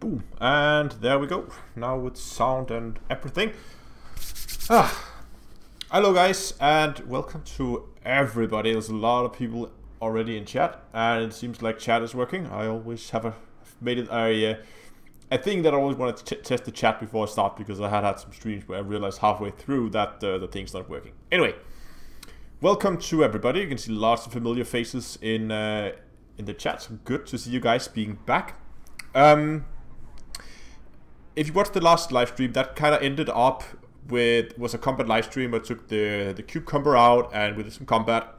Boom, and there we go. Now with sound and everything. Hello guys, and welcome to everybody. There's a lot of people already in chat, and it seems like chat is working. I always have made it a thing that I always want to test the chat before I start, because I had some streams where I realized halfway through that the thing's not working. Anyway, welcome to everybody. You can see lots of familiar faces in the chat. So good to see you guys being back. If you watched the last live stream, that kind of ended up was a combat live stream. I took the cucumber out and we did some combat,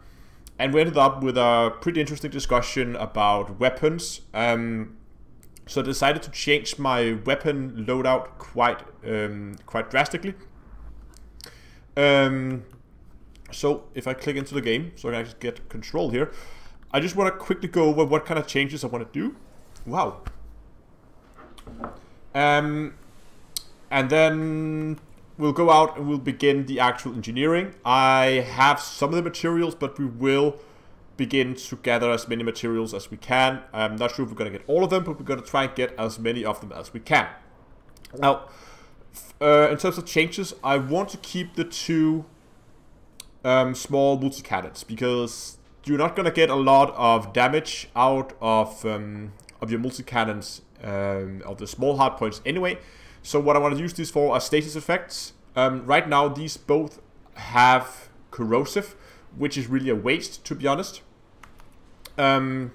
and we ended up with a pretty interesting discussion about weapons. So I decided to change my weapon loadout quite drastically. So if I click into the game, so I can actually get control here, I just want to quickly go over what kind of changes I want to do. Wow. And then we'll go out and we'll begin the actual engineering. I have some of the materials, but we will begin to gather as many materials as we can. I'm not sure if we're going to get all of them, but we're going to try and get as many of them as we can. Now, in terms of changes, I want to keep the two small multi-cannons, because you're not going to get a lot of damage out of your multi-cannons of the small hard points anyway. So what I want to use these for are stasis effects. Right now these both have corrosive, which is really a waste, to be honest. You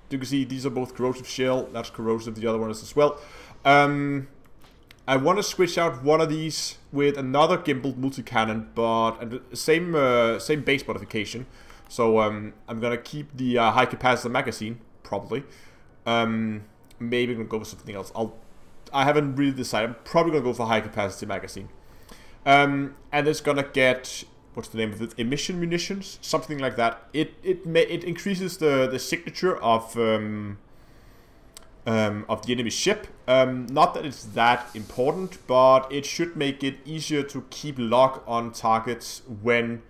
can see these are both corrosive shell, that's corrosive, the other one is as well. I want to switch out one of these with another gimbaled multi-cannon, but same base modification. So I'm gonna keep the high capacitor magazine, probably. Maybe I'm gonna go for something else. I haven't really decided. I'm probably gonna go for high capacity magazine. And it's gonna get, what's the name of it? Emission munitions, something like that. It increases the signature of the enemy ship. Not that it's that important, but it should make it easier to keep lock on targets when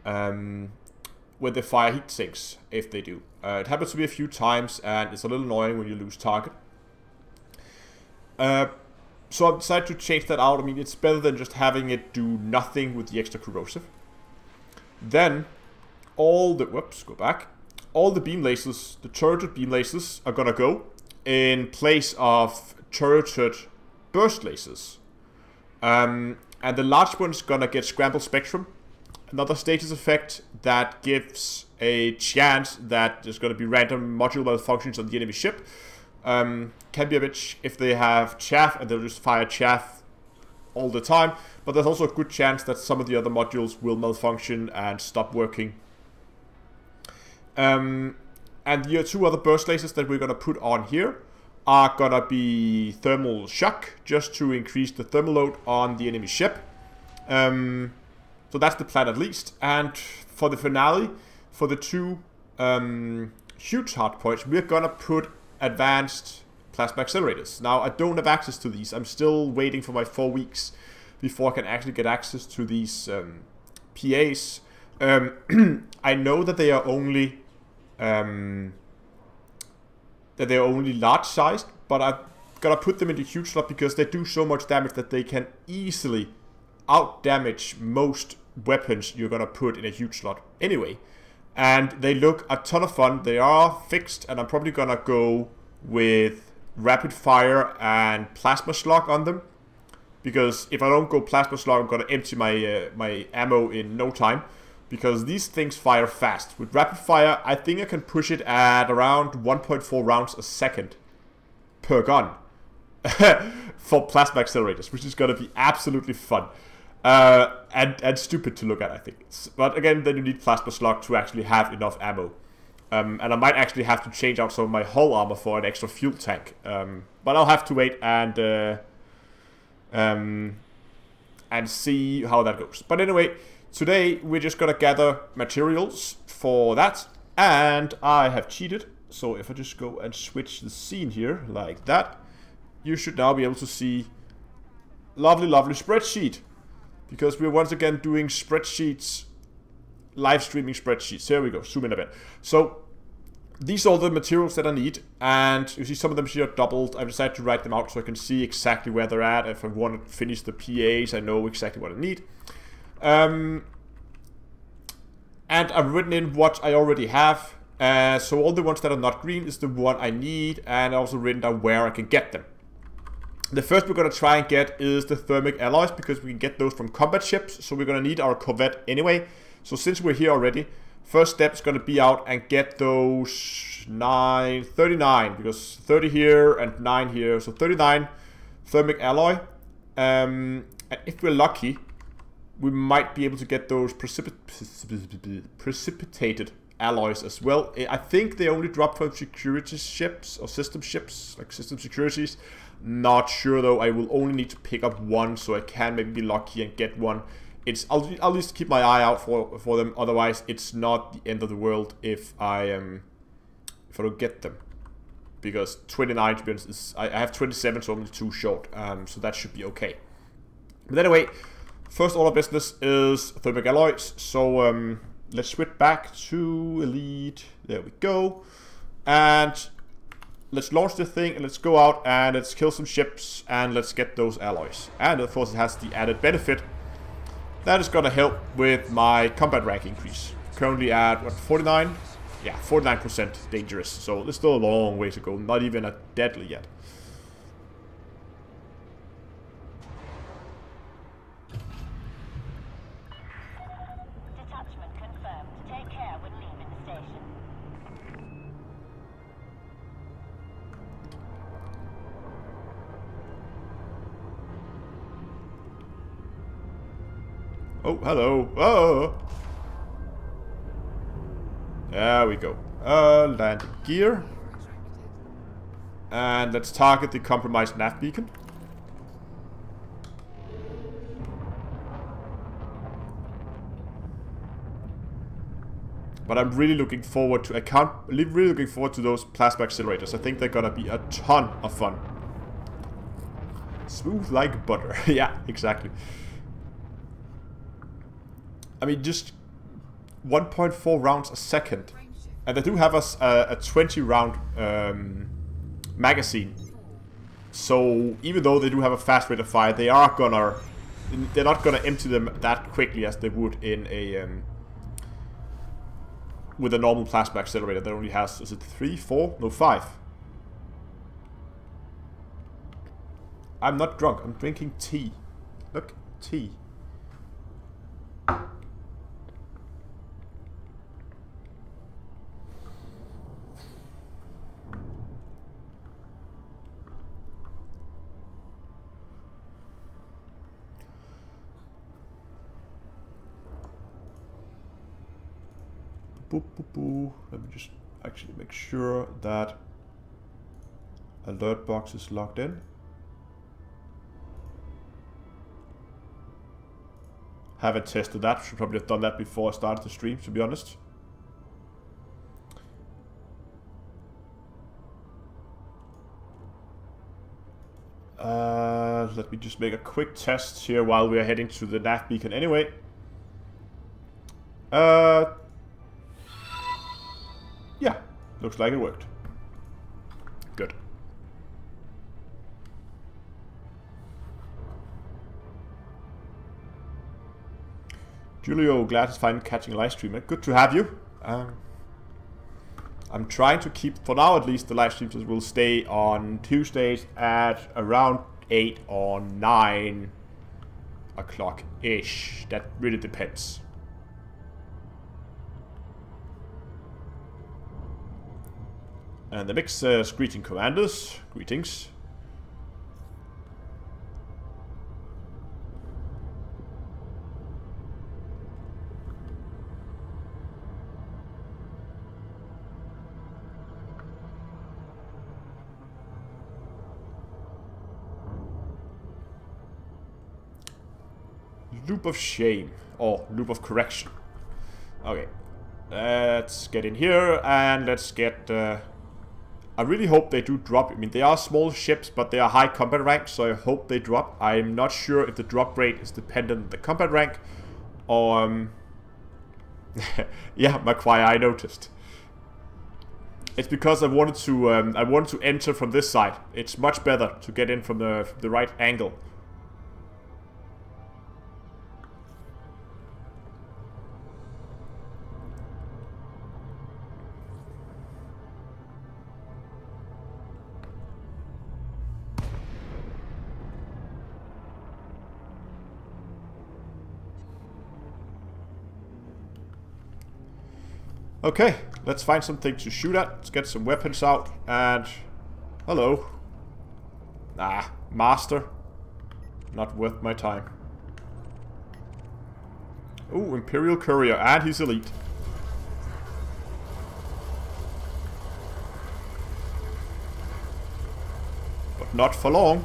they fire heat sinks, if they do. It happens to be a few times, and it's a little annoying when you lose target. So I've decided to change that out. I mean, it's better than just having it do nothing with the extra corrosive. Then, all the beam lasers, the turreted beam lasers, are gonna go in place of turreted burst lasers. And the large one's gonna get scrambled spectrum, another status effect that gives a chance that there's going to be random module malfunctions on the enemy ship. Can be a bitch if they have chaff and they'll just fire chaff all the time, but there's also a good chance that some of the other modules will malfunction and stop working. And the two other burst lasers that we're going to put on here are going to be thermal shock, just to increase the thermal load on the enemy ship. So that's the plan at least. And for the finale, for the two huge hard points, we're gonna put advanced plasma accelerators. Now, I don't have access to these. I'm still waiting for my 4 weeks before I can actually get access to these PAs. I know that they are only large sized, but I've gotta put them into huge slot because they do so much damage that they can easily out damage most weapons you're gonna put in a huge slot anyway. And they look a ton of fun. They are fixed, and I'm probably gonna go with rapid fire and plasma slug on them, because if I don't go plasma slug, I'm gonna empty my my ammo in no time, because these things fire fast. With rapid fire, I think I can push it at around 1.4 rounds a second per gun for plasma accelerators, which is gonna be absolutely fun. And stupid to look at, I think. But again, then you need plasma slug to actually have enough ammo. And I might actually have to change out some of my hull armor for an extra fuel tank. But I'll have to wait and see how that goes. But anyway, today we're just gonna gather materials for that. And I have cheated. So if I just go and switch the scene here, like that, you should now be able to see lovely, lovely spreadsheet. Because we're once again doing spreadsheets, live streaming spreadsheets. Here we go, zoom in a bit. So these are all the materials that I need, and you see some of them here doubled. I've decided to write them out so I can see exactly where they're at. If I want to finish the PAs, I know exactly what I need. And I've written in what I already have. So all the ones that are not green is the one I need, and I've also written down where I can get them. The first we're going to try and get is the thermic alloys, because we can get those from combat ships, so we're going to need our corvette anyway. So since we're here already, first step is going to be out and get those 39, because 30 here and 9 here, so 39 thermic alloy. And if we're lucky, we might be able to get those precipitated alloys as well. I think they only drop from security ships or system ships, like system securities. Not sure though. I will only need to pick up one, so I can maybe be lucky and get one. I'll at least keep my eye out for them. Otherwise, it's not the end of the world if I don't get them, because 29 to be honest is, I have 27, so I'm only 2 short. So that should be okay. But anyway, first order of business is thermic alloys. So let's switch back to elite. There we go, and let's launch the thing and let's go out and let's kill some ships and let's get those alloys. And of course, it has the added benefit that is gonna help with my combat rank increase. Currently at what, 49? Yeah, 49% dangerous. So there's still a long way to go. Not even a deadly yet. Detachment confirmed. Take care when leaving the station. Oh, hello. Oh. There we go. Landing gear. And let's target the compromised nav beacon. But I'm really looking forward to, really looking forward to those plasma accelerators. I think they're gonna be a ton of fun. Smooth like butter. Yeah, exactly. I mean, just 1.4 rounds a second. And they do have a 20 round magazine. So even though they do have a fast rate of fire, they're not gonna empty them that quickly as they would in a with a normal plasma accelerator that only has, is it 3, 4? No, 5. I'm not drunk, I'm drinking tea. Look, tea. Let me just actually make sure that alert box is logged in. Haven't tested that. Should probably have done that before I started the stream, to be honest. Let me just make a quick test here while we are heading to the nav beacon anyway. Yeah, looks like it worked. Good. Julio, glad to find catching a live streamer. Good to have you. I'm trying to keep, for now at least, the live streams will stay on Tuesdays at around 8 or 9 o'clock-ish. That really depends. And the mix says, greeting commanders. Greetings. Loop of shame, or loop of correction. Okay, let's get in here and let's get... I really hope they do drop. I mean, they are small ships, but they are high combat rank, so I hope they drop. I'm not sure if the drop rate is dependent on the combat rank, or... yeah, Macquarie, I noticed. It's because I wanted to enter from this side. It's much better to get in from the right angle. Okay, let's find something to shoot at. Let's get some weapons out. And hello. Ah, master. Not worth my time. Ooh, Imperial Courier, and he's elite. But not for long.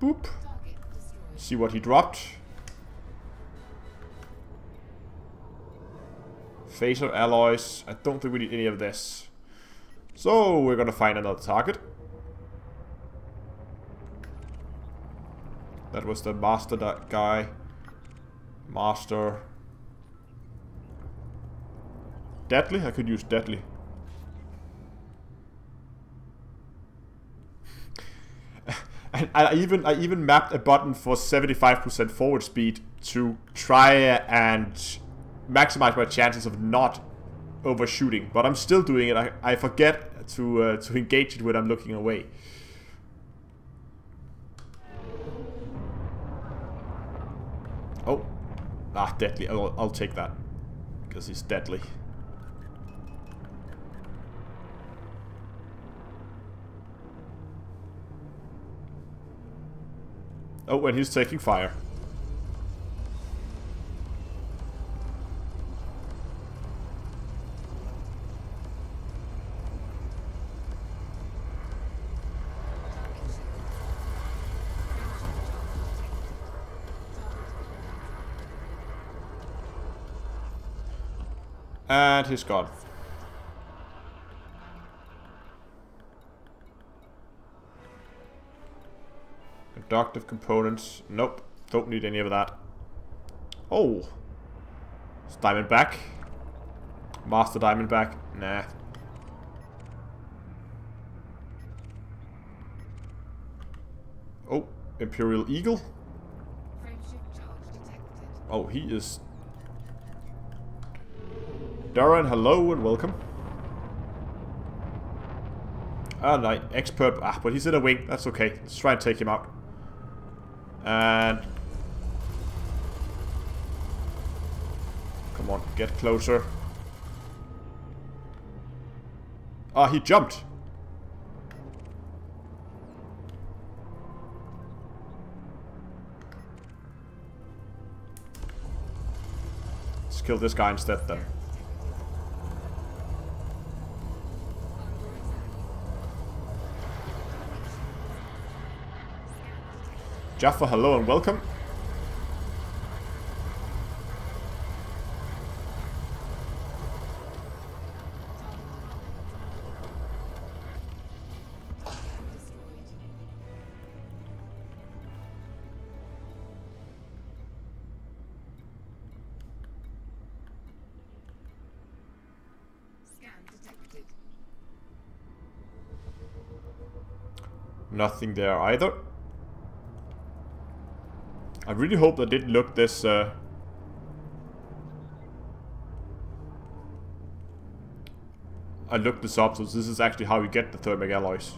Boop. See what he dropped. Phaser alloys. I don't think we need any of this. So we're gonna find another target. That was the master guy. Master. Deadly? I could use deadly. And I even mapped a button for 75% forward speed to try and maximize my chances of not overshooting. But I'm still doing it. I forget to engage it when I'm looking away. Oh, deadly. I'll take that because he's deadly. Oh, and he's taking fire. And he's gone. Conductive components. Nope. Don't need any of that. Oh. It's Diamondback. Master Diamondback. Nah. Oh. Imperial Eagle. Oh, he is... Darren, hello and welcome. Ah, no, expert. But he's in a wing. That's okay. Let's try and take him out. And... Come on, get closer. Ah, he jumped. Let's kill this guy instead then. Jaffa, hello and welcome. Nothing there either. I really hope I didn't look this I looked this up, so this is actually how you get the thermic alloys.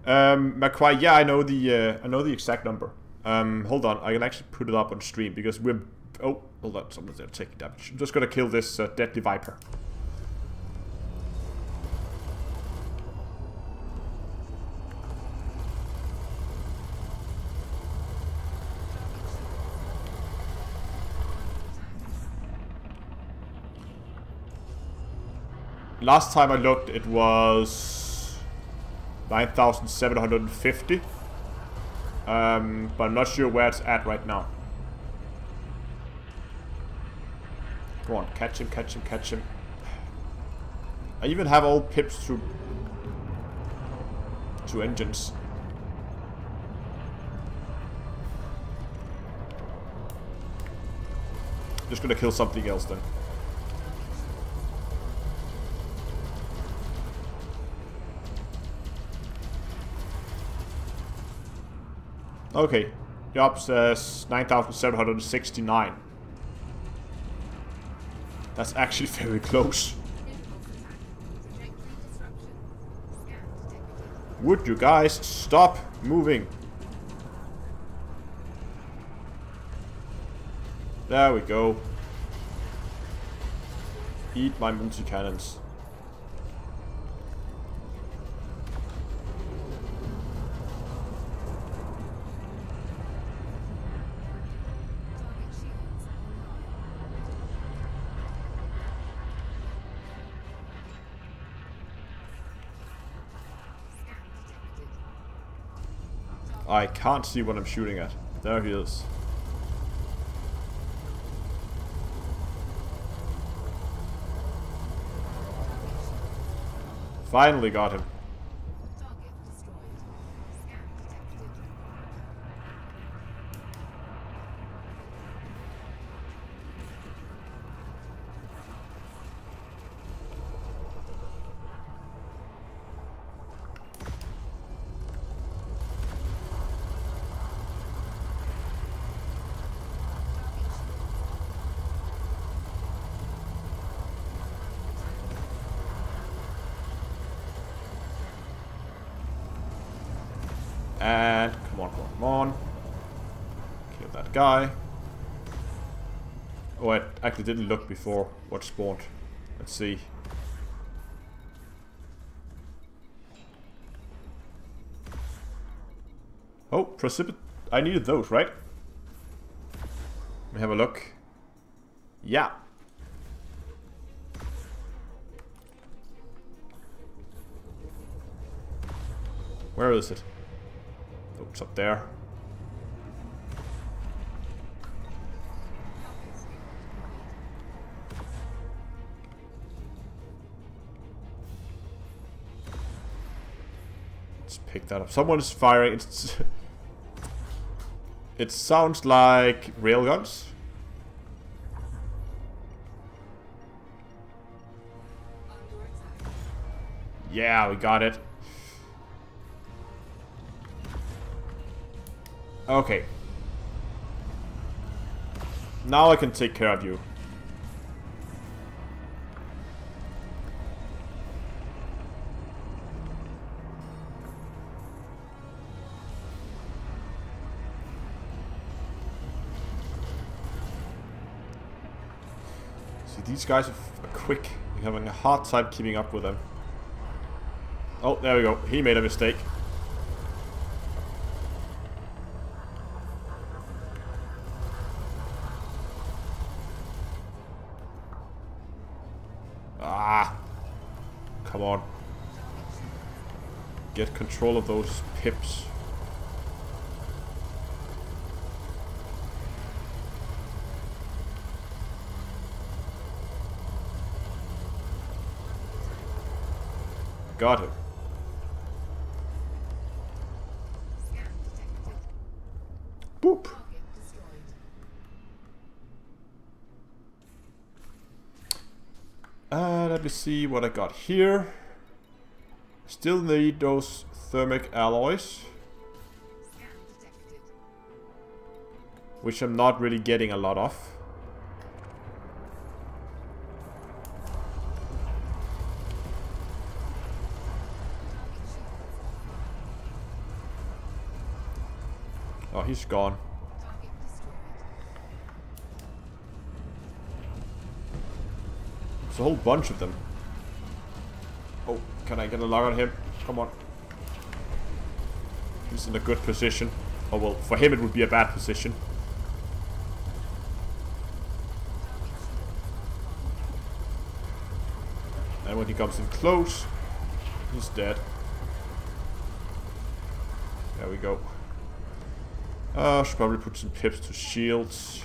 McQuay, yeah, I know the exact number. Hold on, I can actually put it up on stream because we're... Oh, hold on, someone's there taking damage. I'm just gonna kill this deadly viper. Last time I looked, it was 9,750. But I'm not sure where it's at right now. Come on, catch him, catch him, catch him. I even have all pips to engines. Just gonna kill something else then. Okay. Job says 9,769. That's actually very close. Would you guys stop moving? There we go. Eat my multi-cannons. I can't see what I'm shooting at. There he is. Finally got him. And come on, come on, come on. Kill that guy. Oh, I actually didn't look before what spawned. Let's see. Oh, precipit. I needed those, right? Let me have a look. Yeah. Where is it? Oh, it's up there. Let's pick that up. Someone is firing. It sounds like railguns. Yeah, we got it. Okay. Now I can take care of you. See, these guys are quick. We're having a hard time keeping up with them. Oh, there we go. He made a mistake. Ah! Come on. Get control of those pips. Got him. Boop. Let me see what I got here. Still need those thermic alloys, which I'm not really getting a lot of. Oh, he's gone. There's a whole bunch of them. Oh, can I get a lock on him? Come on. He's in a good position. Oh well, for him it would be a bad position. And when he comes in close, he's dead. There we go. Should probably put some pips to shields.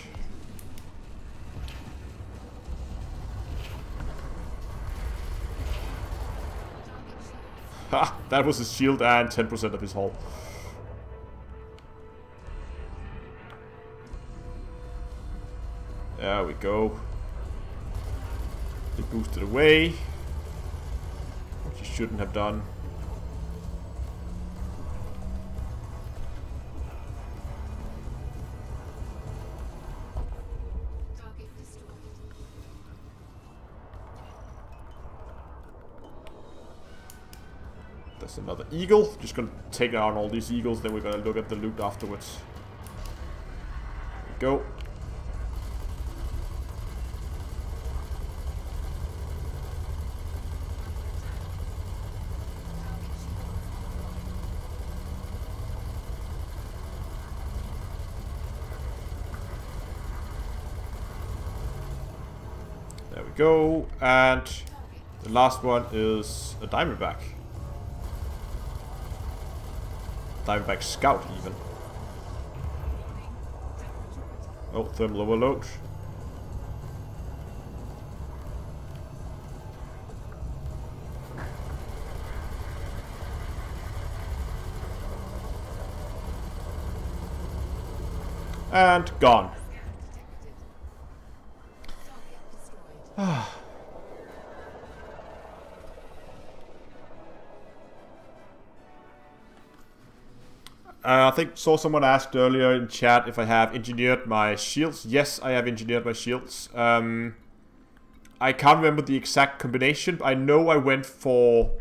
Ha! That was his shield and 10% of his hull. There we go. It boosted away, which you shouldn't have done. There's another eagle. Just gonna take out all these eagles, then we're gonna look at the loot afterwards. There we go. There we go. And the last one is a diamondback. Diamondback scout even. Oh, thermal overload. And gone. I think saw someone asked earlier in chat if I have engineered my shields. Yes, I have engineered my shields. I can't remember the exact combination. I know I went for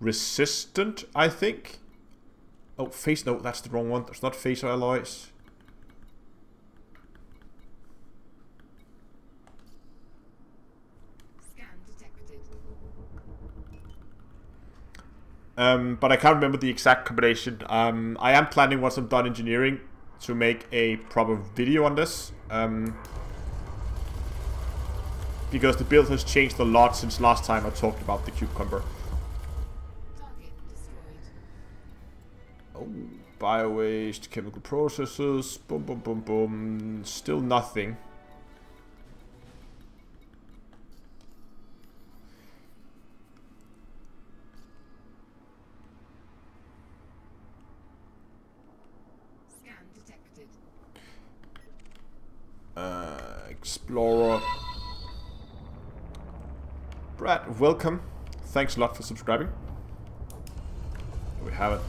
resistant, I think. Oh, phase, no, that's the wrong one. There's not phaser alloys. But I can't remember the exact combination. I am planning, once I'm done engineering, to make a proper video on this. Because the build has changed a lot since last time I talked about the cucumber. Oh, bio-waste, chemical processes, boom, boom, boom, boom. Still nothing. Explorer. Brad, welcome. Thanks a lot for subscribing. We have it.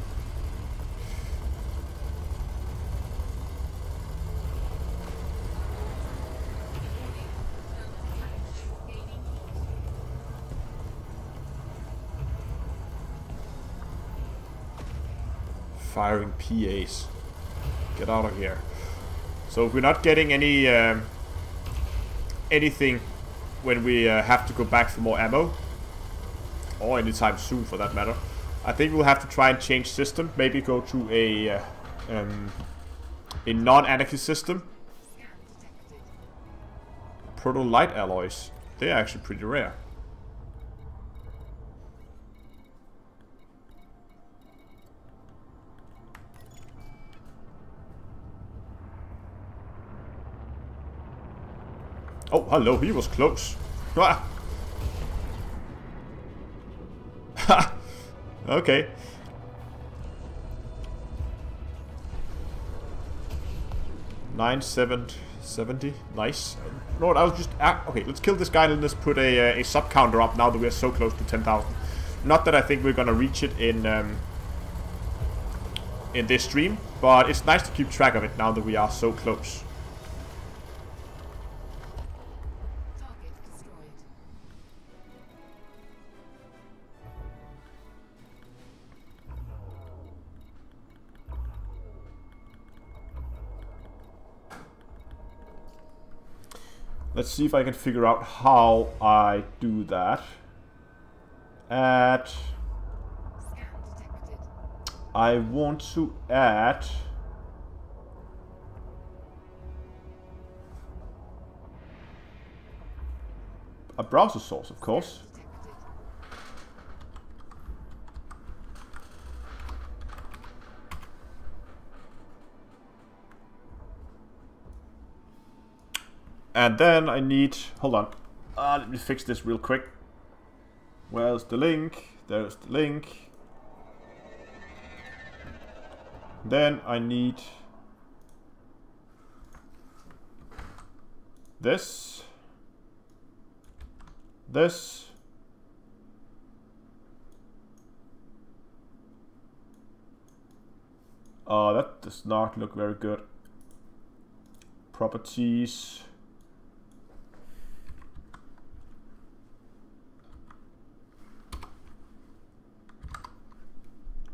Firing PAs. Get out of here. So if we're not getting any anything when we have to go back for more ammo, or anytime soon for that matter, I think we'll have to try and change system. Maybe go to a non-anarchy system. Proto-light alloys. They're actually pretty rare. Oh, hello, he was close. Okay. Nine, 70. Nice. Lord, I was just... okay, let's kill this guy and let's put a sub counter up now that we're so close to 10,000. Not that I think we're gonna reach it in this stream, but it's nice to keep track of it now that we are so close. Let's see if I can figure out how I do that. Add. I want to add a browser source, of course. And then I need, hold on, let me fix this real quick. Where's the link? There's the link. Then I need this. This. Oh, that does not look very good. Properties.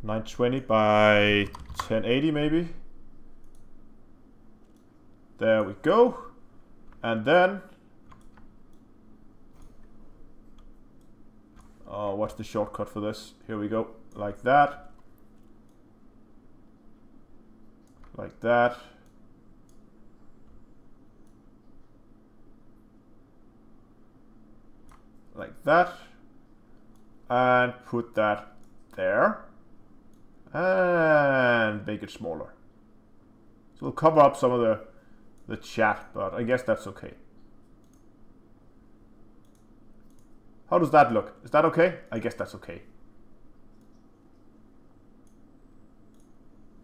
$920 by 1080 maybe. There we go. And then what's the shortcut for this? Here we go. Like that. Like that. Like that. And put that there. And make it smaller. So we'll cover up some of the chat, but I guess that's okay. How does that look? Is that okay? I guess that's okay.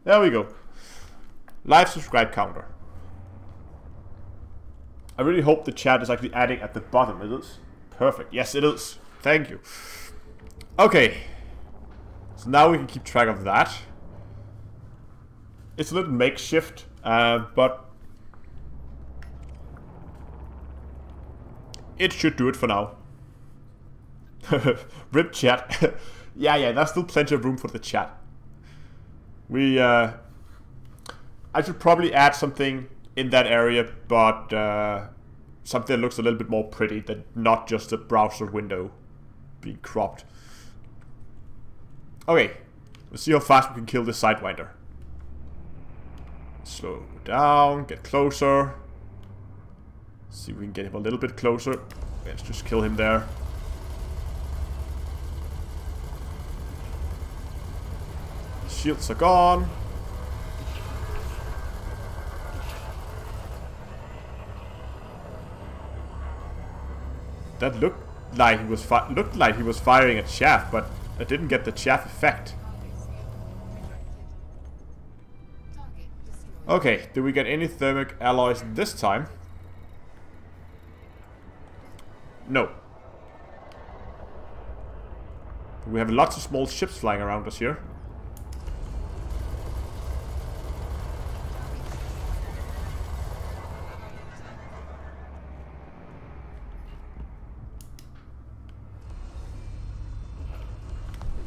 There we go. Live subscribe counter. I really hope the chat is actually adding at the bottom. It is. Perfect. Yes, it is. Thank you. Okay. So now we can keep track of that. It's a little makeshift, but it should do it for now. RIP chat. yeah, there's still plenty of room for the chat. I should probably add something in that area, but something that looks a little bit more pretty than not just a browser window being cropped. Okay, let's see how fast we can kill this Sidewinder. Slow down, get closer. See if we can get him a little bit closer. Let's just kill him there. Shields are gone. That looked like he was firing at chaff, but I didn't get the chaff effect. Okay, did we get any thermic alloys this time? No. We have lots of small ships flying around us here.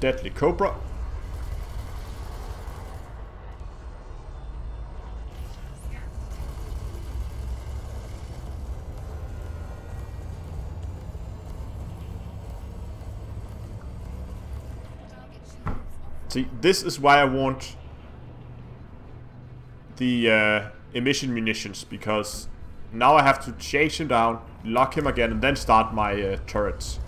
Deadly Cobra. See, this is why I want the emission munitions, because now I have to chase him down, lock him again, and then start my turrets.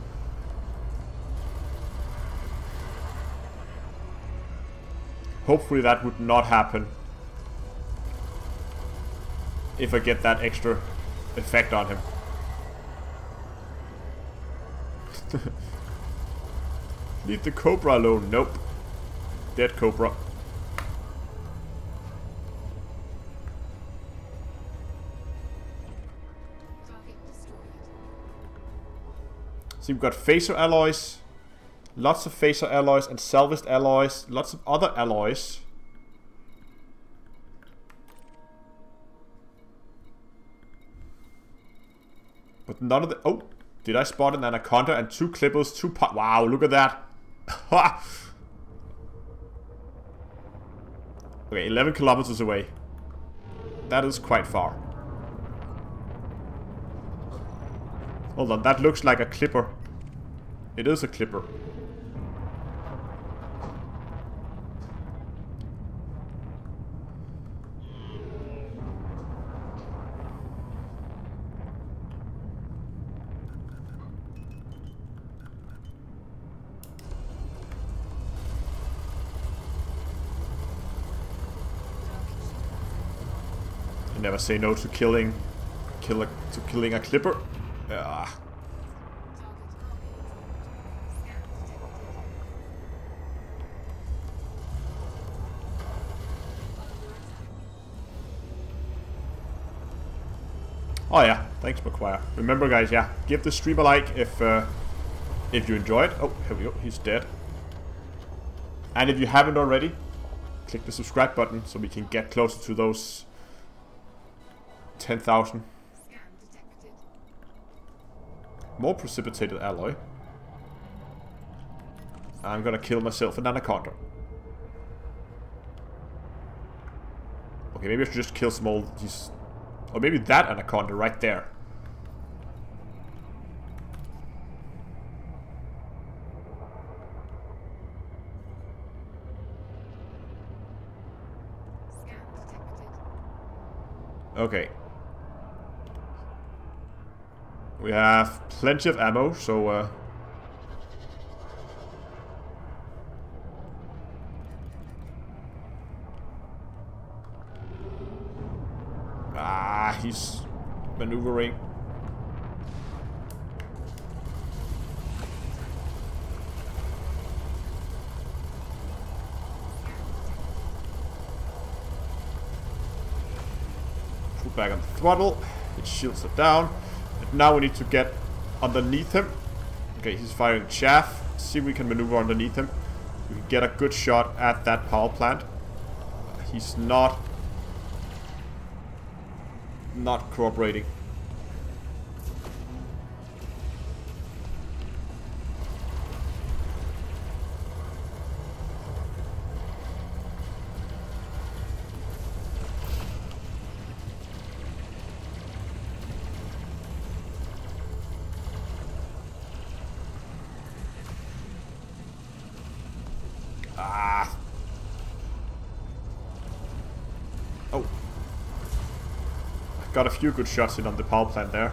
Hopefully that would not happen if I get that extra effect on him. Leave the Cobra alone. Nope. Dead Cobra. See, we've got phaser alloys. Lots of phaser alloys and salvaged alloys. Lots of other alloys. But none of the... Oh! Did I spot an anaconda and 2 clippers, 2 pot... Wow, look at that! Okay, 11 kilometers away. That is quite far. Hold on, that looks like a clipper. It is a clipper. Never say no to killing a clipper. Oh yeah, thanks McQuire. Remember guys, yeah, give the stream a like if you enjoyed. Oh, here we go, he's dead. And if you haven't already, click the subscribe button so we can get closer to those 10,000. More precipitated alloy. I'm gonna kill myself an anaconda. Okay, maybe I should just kill some old... Or maybe that anaconda right there. Okay. We have plenty of ammo, so... he's maneuvering. Pull back on the throttle. It shields it down. And now we need to get underneath him. Okay, he's firing chaff. See if we can maneuver underneath him. We can get a good shot at that power plant. He's not cooperating. Oh. Got a few good shots in on the power plant there.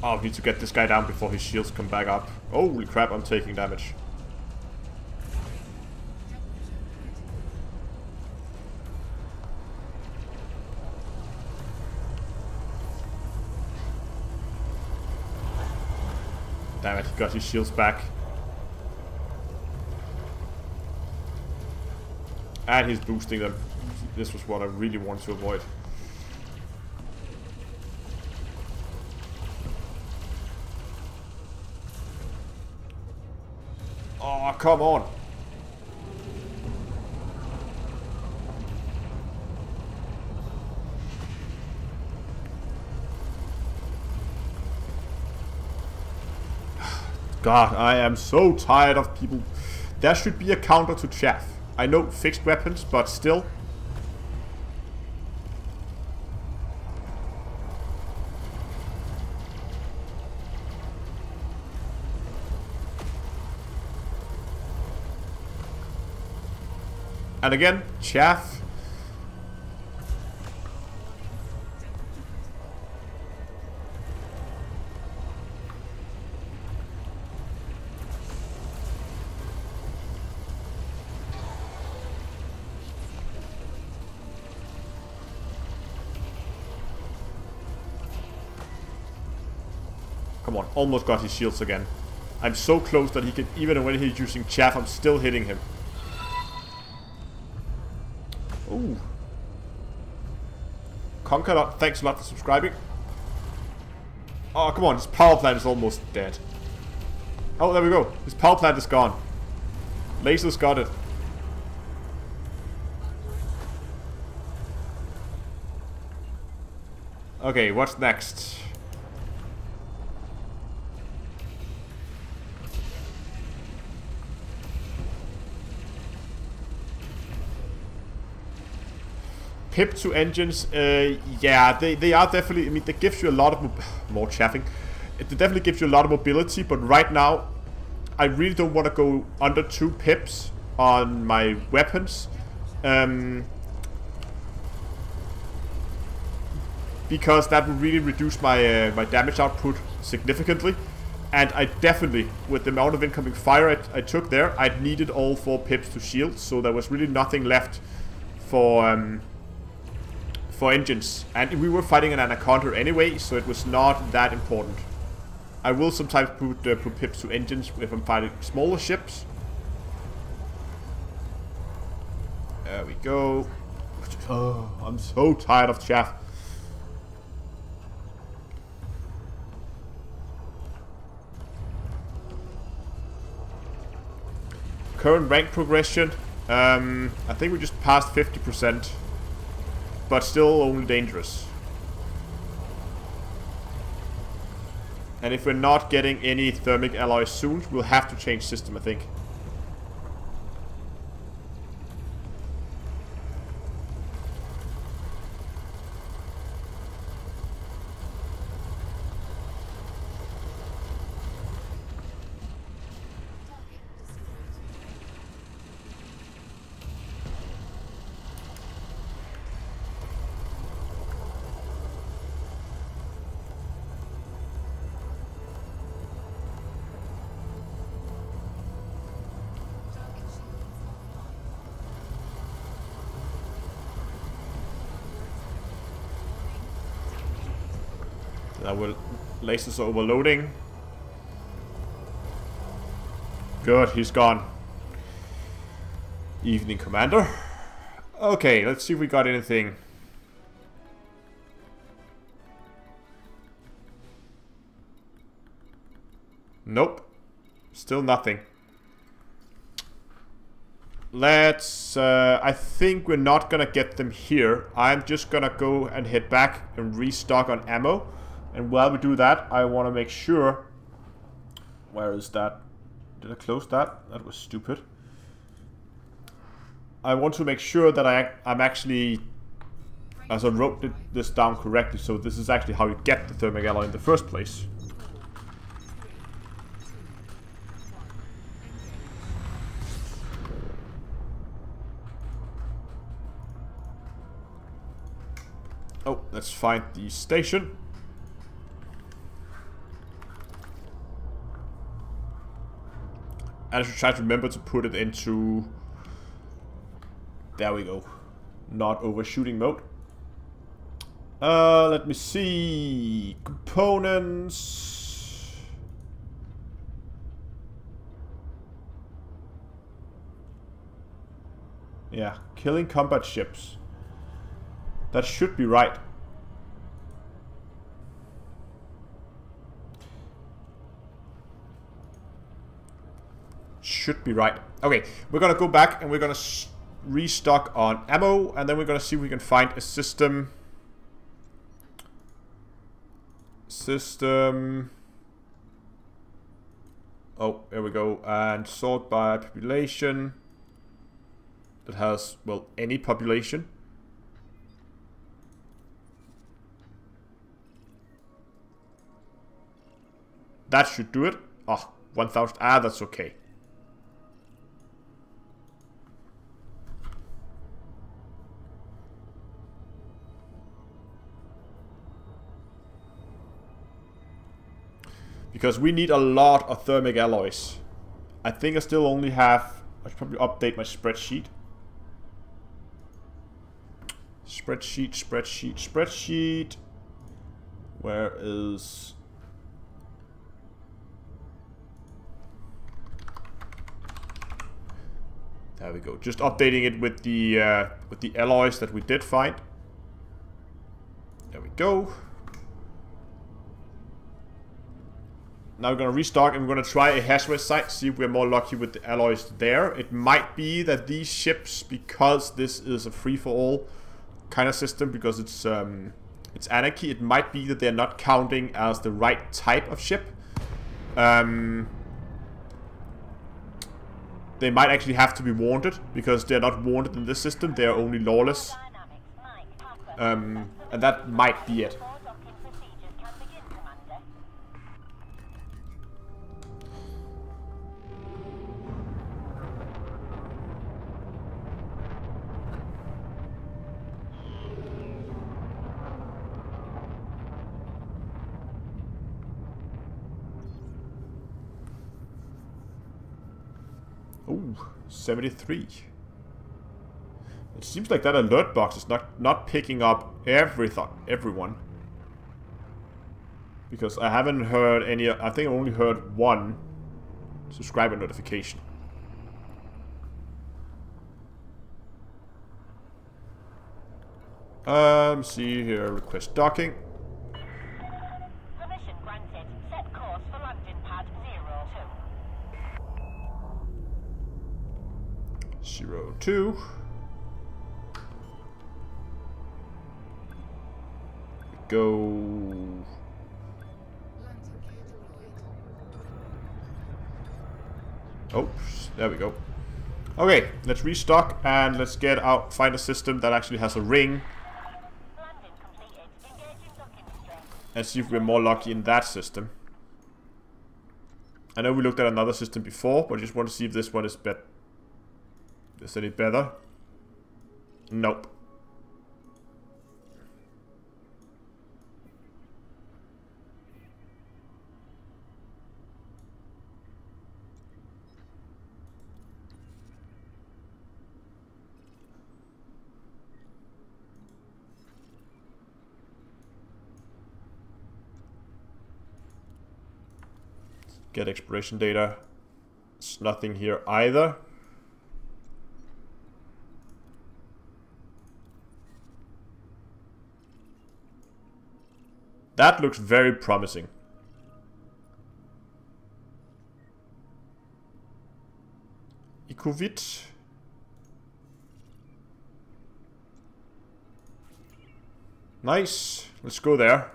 Oh, we need to get this guy down before his shields come back up. Holy crap, I'm taking damage. Damn it, he got his shields back. And he's boosting them. This was what I really wanted to avoid. Oh, come on. God, I am so tired of people. There should be a counter to chaff. I know fixed weapons, but still. And again, chaff. Come on, almost got his shields again. I'm so close that he can, even when he's using chaff, I'm still hitting him. Ooh. Conker, thanks a lot for subscribing. Oh, come on, his power plant is almost dead. Oh, there we go. His power plant is gone. Laser's got it. Okay, what's next? Pip to engines, yeah, they are definitely, I mean, they gives you a lot of, more chaffing. It definitely gives you a lot of mobility, but right now, I really don't want to go under 2 pips on my weapons. Because that would really reduce my, my damage output significantly. And I definitely, with the amount of incoming fire I took there, I needed all 4 pips to shield, so there was really nothing left for engines. And we were fighting an anaconda anyway, so it was not that important. I will sometimes put pips to engines if I'm fighting smaller ships. There we go. Oh, I'm so tired of chaff. Current rank progression. I think we just passed 50%. But still only dangerous. And if we're not getting any thermic alloys soon, we'll have to change system, I think. Our lasers are overloading. Good, he's gone. Evening, Commander. Okay, let's see if we got anything. Nope. Still nothing. Let's... I think we're not gonna get them here. I'm just gonna go and head back and restock on ammo. And while we do that, I want to make sure... Where is that? Did I close that? That was stupid. I want to make sure that I'm actually... As I wrote this down correctly, so this is actually how you get the thermic alloy in the first place. Oh, let's find the station. And I should try to remember to put it into... There we go. Not overshooting mode. Let me see. Components. Yeah, killing combat ships. That should be right. Should be right. Okay, we're gonna go back and we're gonna restock on ammo, and then we're gonna see if we can find a system. Oh, there we go. And sort by population. That has, well, any population. That should do it. Oh, 1000. Ah, that's okay. Because we need a lot of thermic alloys. I think I still only have... I should probably update my spreadsheet. Spreadsheet. Where is... There we go. Just updating it with the alloys that we did find. There we go. Now we're going to restock and we're going to try a hazardous site, see if we're more lucky with the alloys there. It might be that these ships, because this is a free-for-all kind of system, because it's anarchy, it might be that they're not counting as the right type of ship. They might actually have to be wanted, because they're not wanted in this system, they're only lawless. And that might be it. Ooh, 73. It seems like that alert box is not picking up everyone. Because I haven't heard any... I think I only heard one subscriber notification. See here, request docking. Permission granted. Set course for landing pad 02. Go. Oh, there we go. Okay, let's restock and let's get out, find a system that actually has a ring. Landing completed. Engaging docking strength. And see if we're more lucky in that system. I know we looked at another system before, but I just want to see if this one is better. Is it any better? Nope. Get exploration data. There's nothing here either. That looks very promising. Ikovit. Nice. Let's go there.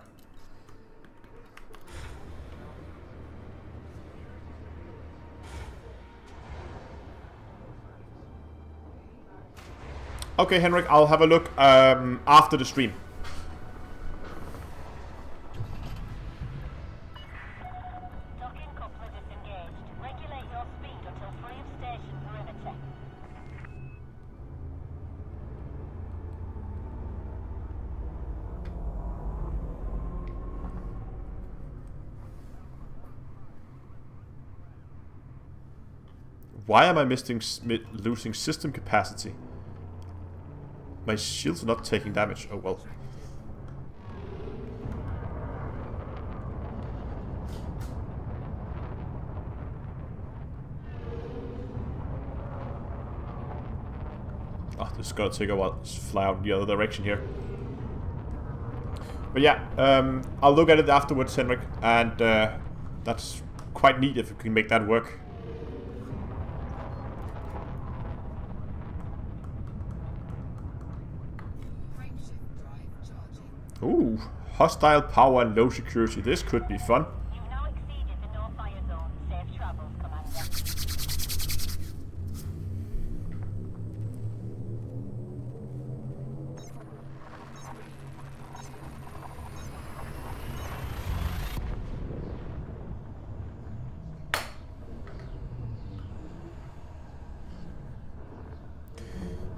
Okay, Henrik, I'll have a look after the stream. Docking coupler disengaged. Regulate your speed until free of station perimeter. Why am I losing system capacity? My shields are not taking damage. Oh well. Oh, this is gonna take a while. Let's fly out in the other direction here. But yeah, I'll look at it afterwards, Henrik, and that's quite neat if we can make that work. Ooh, hostile power and low security. This could be fun. You've now exceeded the no-fire zone. Safe travels, Commander.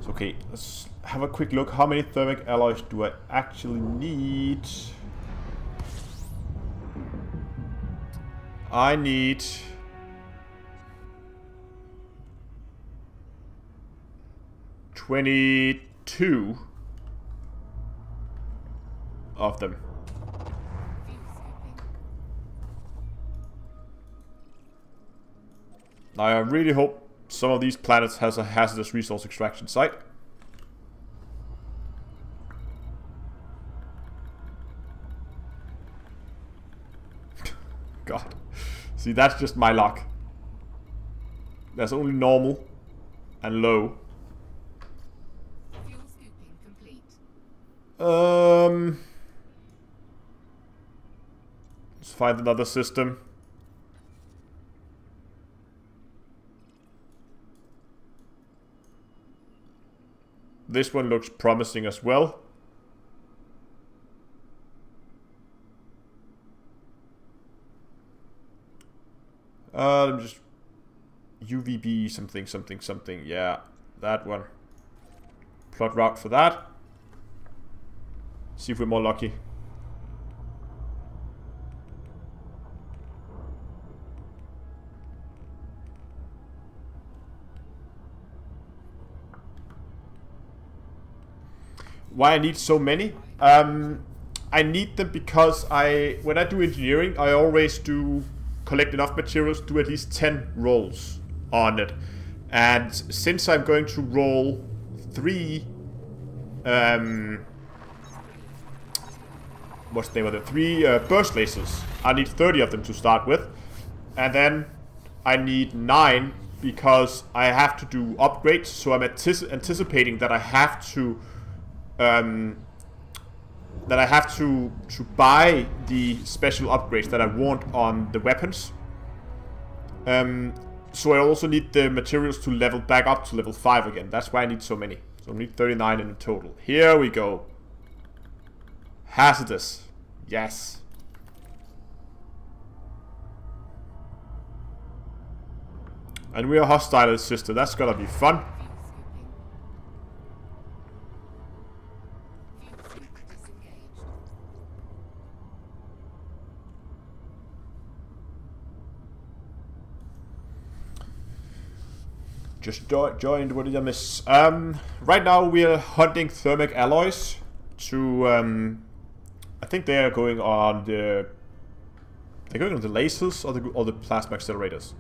Okay, let's have a quick look. How many thermic alloys do I actually need? I need 22 of them. Now I really hope some of these planets has a hazardous resource extraction site. God. See, that's just my luck. There's only normal and low. Fuel scooping complete. Let's find another system. This one looks promising as well. Let me just UVB something something something. Yeah, that one. Plot route for that. See if we're more lucky. Why I need so many? I need them because when I do engineering, I always do collect enough materials to do at least 10 rolls on it. And since I'm going to roll 3 what's the name of them? 3 burst lasers. I need 30 of them to start with. And then I need 9 because I have to do upgrades. So I'm anticipating that I have to buy the special upgrades that I want on the weapons. So I also need the materials to level back up to level 5 again. That's why I need so many. So I need 39 in total. Here we go. Hazardous. Yes. And we are hostile sister. That's gonna be fun. Just joined. What did I miss? Right now we are hunting thermic alloys to I think they are going on the lasers or the plasma accelerators.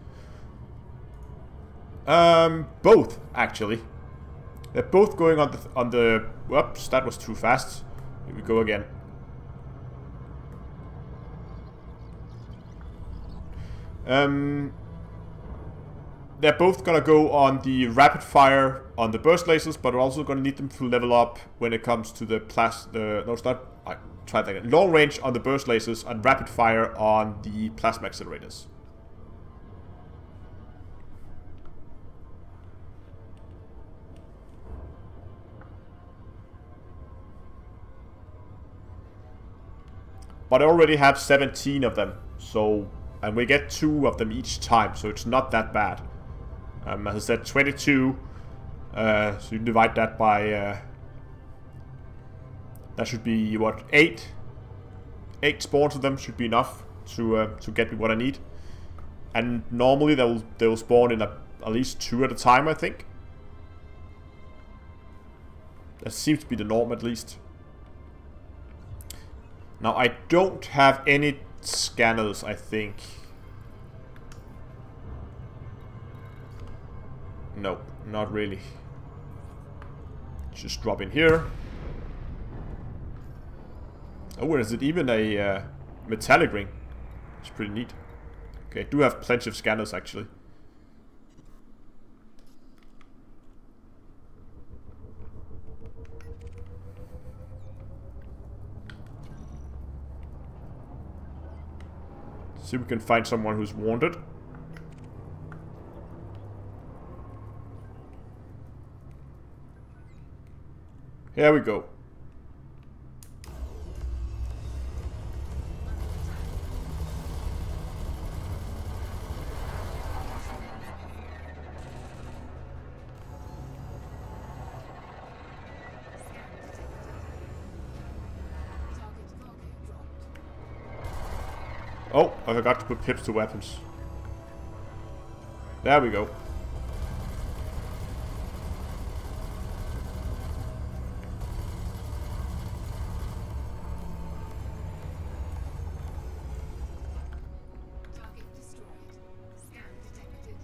Both actually. They're both going on the. Whoops, that was too fast. Here we go again. They're both gonna go on the rapid fire on the burst lasers, but we're also gonna need them to level up when it comes to the no, it's not. I tried that again. Long range on the burst lasers and rapid fire on the plasma accelerators. But I already have 17 of them, so and we get 2 of them each time, so it's not that bad. As I said, 22. So you divide that by. That should be what, 8? 8 spawns of them should be enough to get me what I need. And normally they'll spawn in at least 2 at a time, I think. That seems to be the norm at least. Now I don't have any scanners, I think. No, not really. Just drop in here. Oh, is it even a metallic ring? It's pretty neat. Okay, I do have plenty of scanners actually. See if we can find someone who's wanted. Here we go. Oh, I forgot to put pips to weapons. There we go. Target destroyed. Scan detected.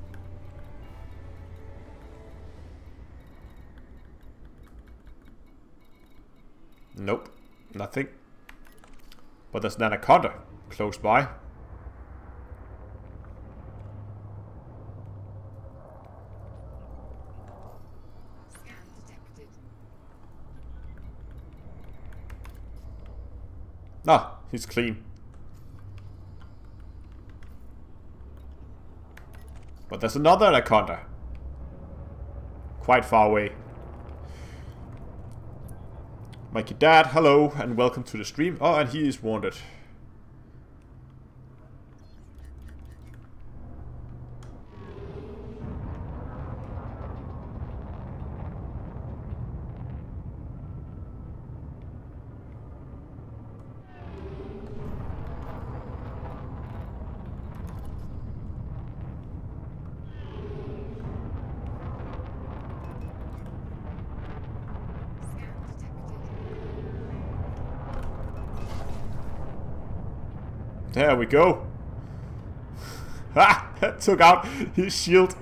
Nope, nothing. But there's an anaconda close by. Scan detected. Ah, he's clean. But there's another anaconda. Quite far away. Mikey Dad, hello and welcome to the stream. Oh, and he is wounded. Scan detected. There we go. Ha! That took out his shield.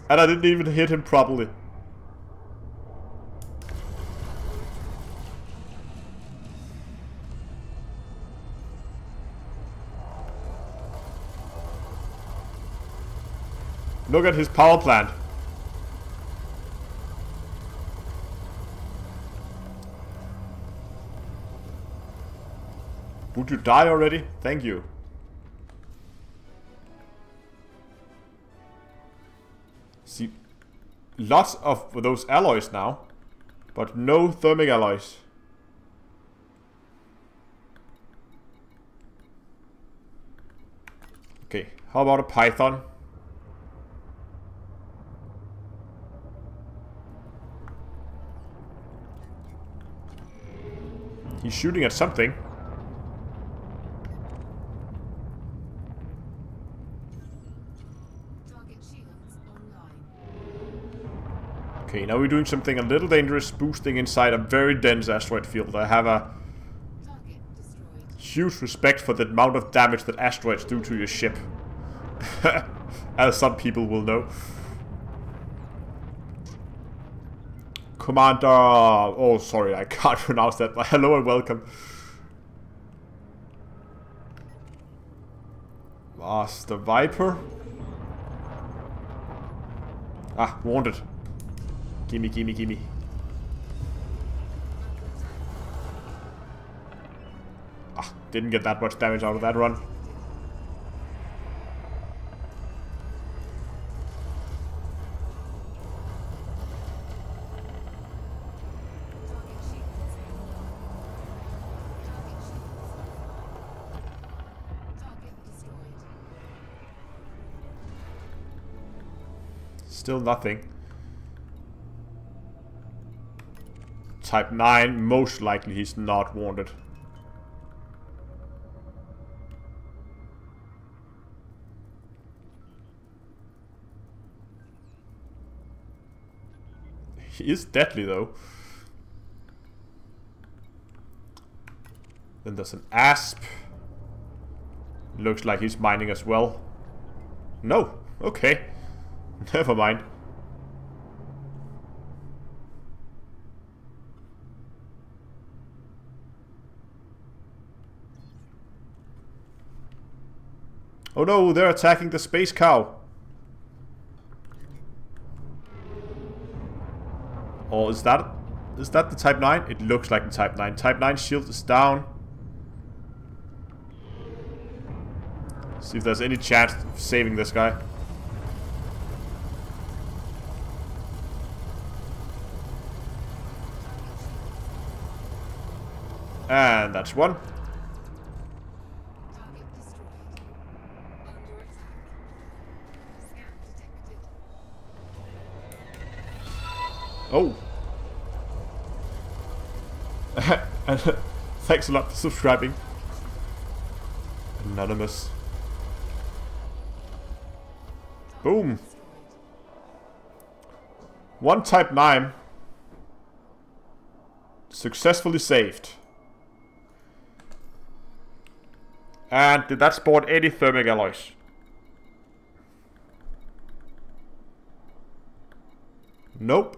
And I didn't even hit him properly. Look at his power plant. Would you die already? Thank you. See, lots of those alloys now, but no thermic alloys. Okay, how about a python? He's shooting at something. Okay, now we're doing something a little dangerous, boosting inside a very dense asteroid field. I have a huge respect for the amount of damage that asteroids do to your ship. As some people will know. Commander... Oh, sorry, I can't pronounce that, but hello and welcome. Master Viper. Ah, wounded. Gimme, gimme, gimme. Ah, didn't get that much damage out of that run. Still nothing. Type 9, most likely he's not wounded. He is deadly though. Then there's an asp. Looks like he's mining as well. No, okay. Never mind. Oh no, they're attacking the space cow. Or is that the Type 9? It looks like the Type 9. Type 9 shield is down. See if there's any chance of saving this guy. And that's one. Target destroyed. Under attack. Scan detected. Oh. And thanks a lot for subscribing. Anonymous. Boom. One Type 9 successfully saved. And did that spawn any thermic alloys? Nope.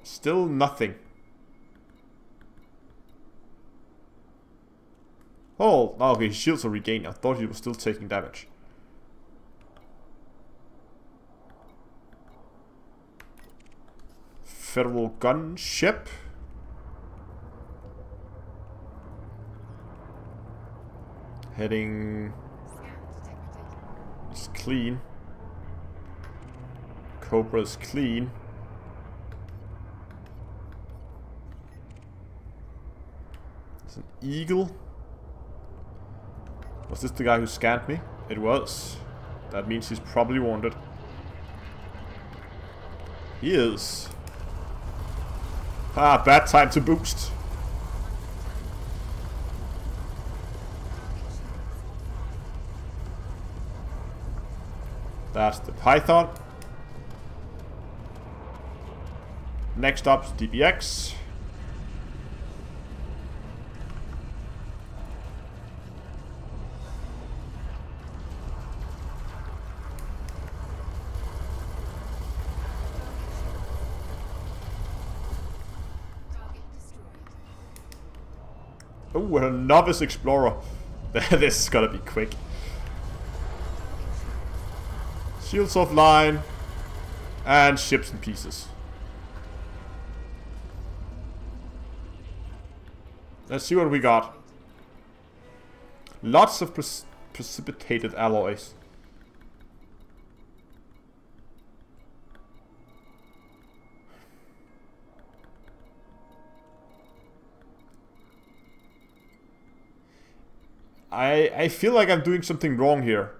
Still nothing. Oh, okay, his shields are regained. I thought he was still taking damage. Federal gunship. Heading... It's clean. Cobra's clean. There's an eagle. Was this the guy who scanned me? It was. That means he's probably wounded. He is. Ah, bad time to boost. That's the Python. Next up is DBX. Oh, we're a novice explorer. This is gonna be quick. Shields offline. And ships in pieces. Let's see what we got. Lots of precipitated alloys. I feel like I'm doing something wrong here.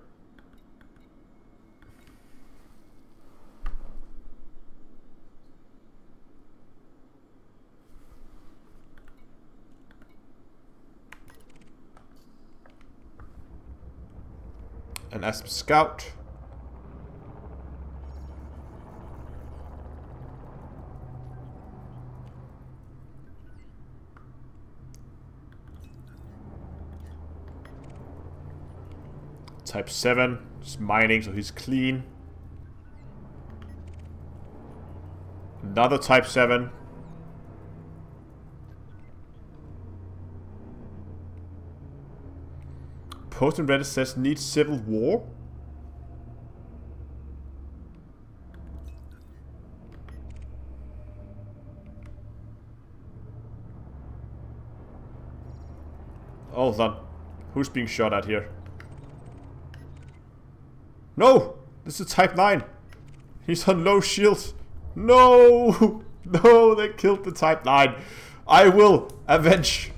An Asp Scout. Type 7. He's mining, so he's clean. Another Type 7. Post in Reddit says needs civil war. Hold on. Who's being shot at here? No! This is Type 9. He's on low shield. No! No, they killed the Type 9. I will avenge.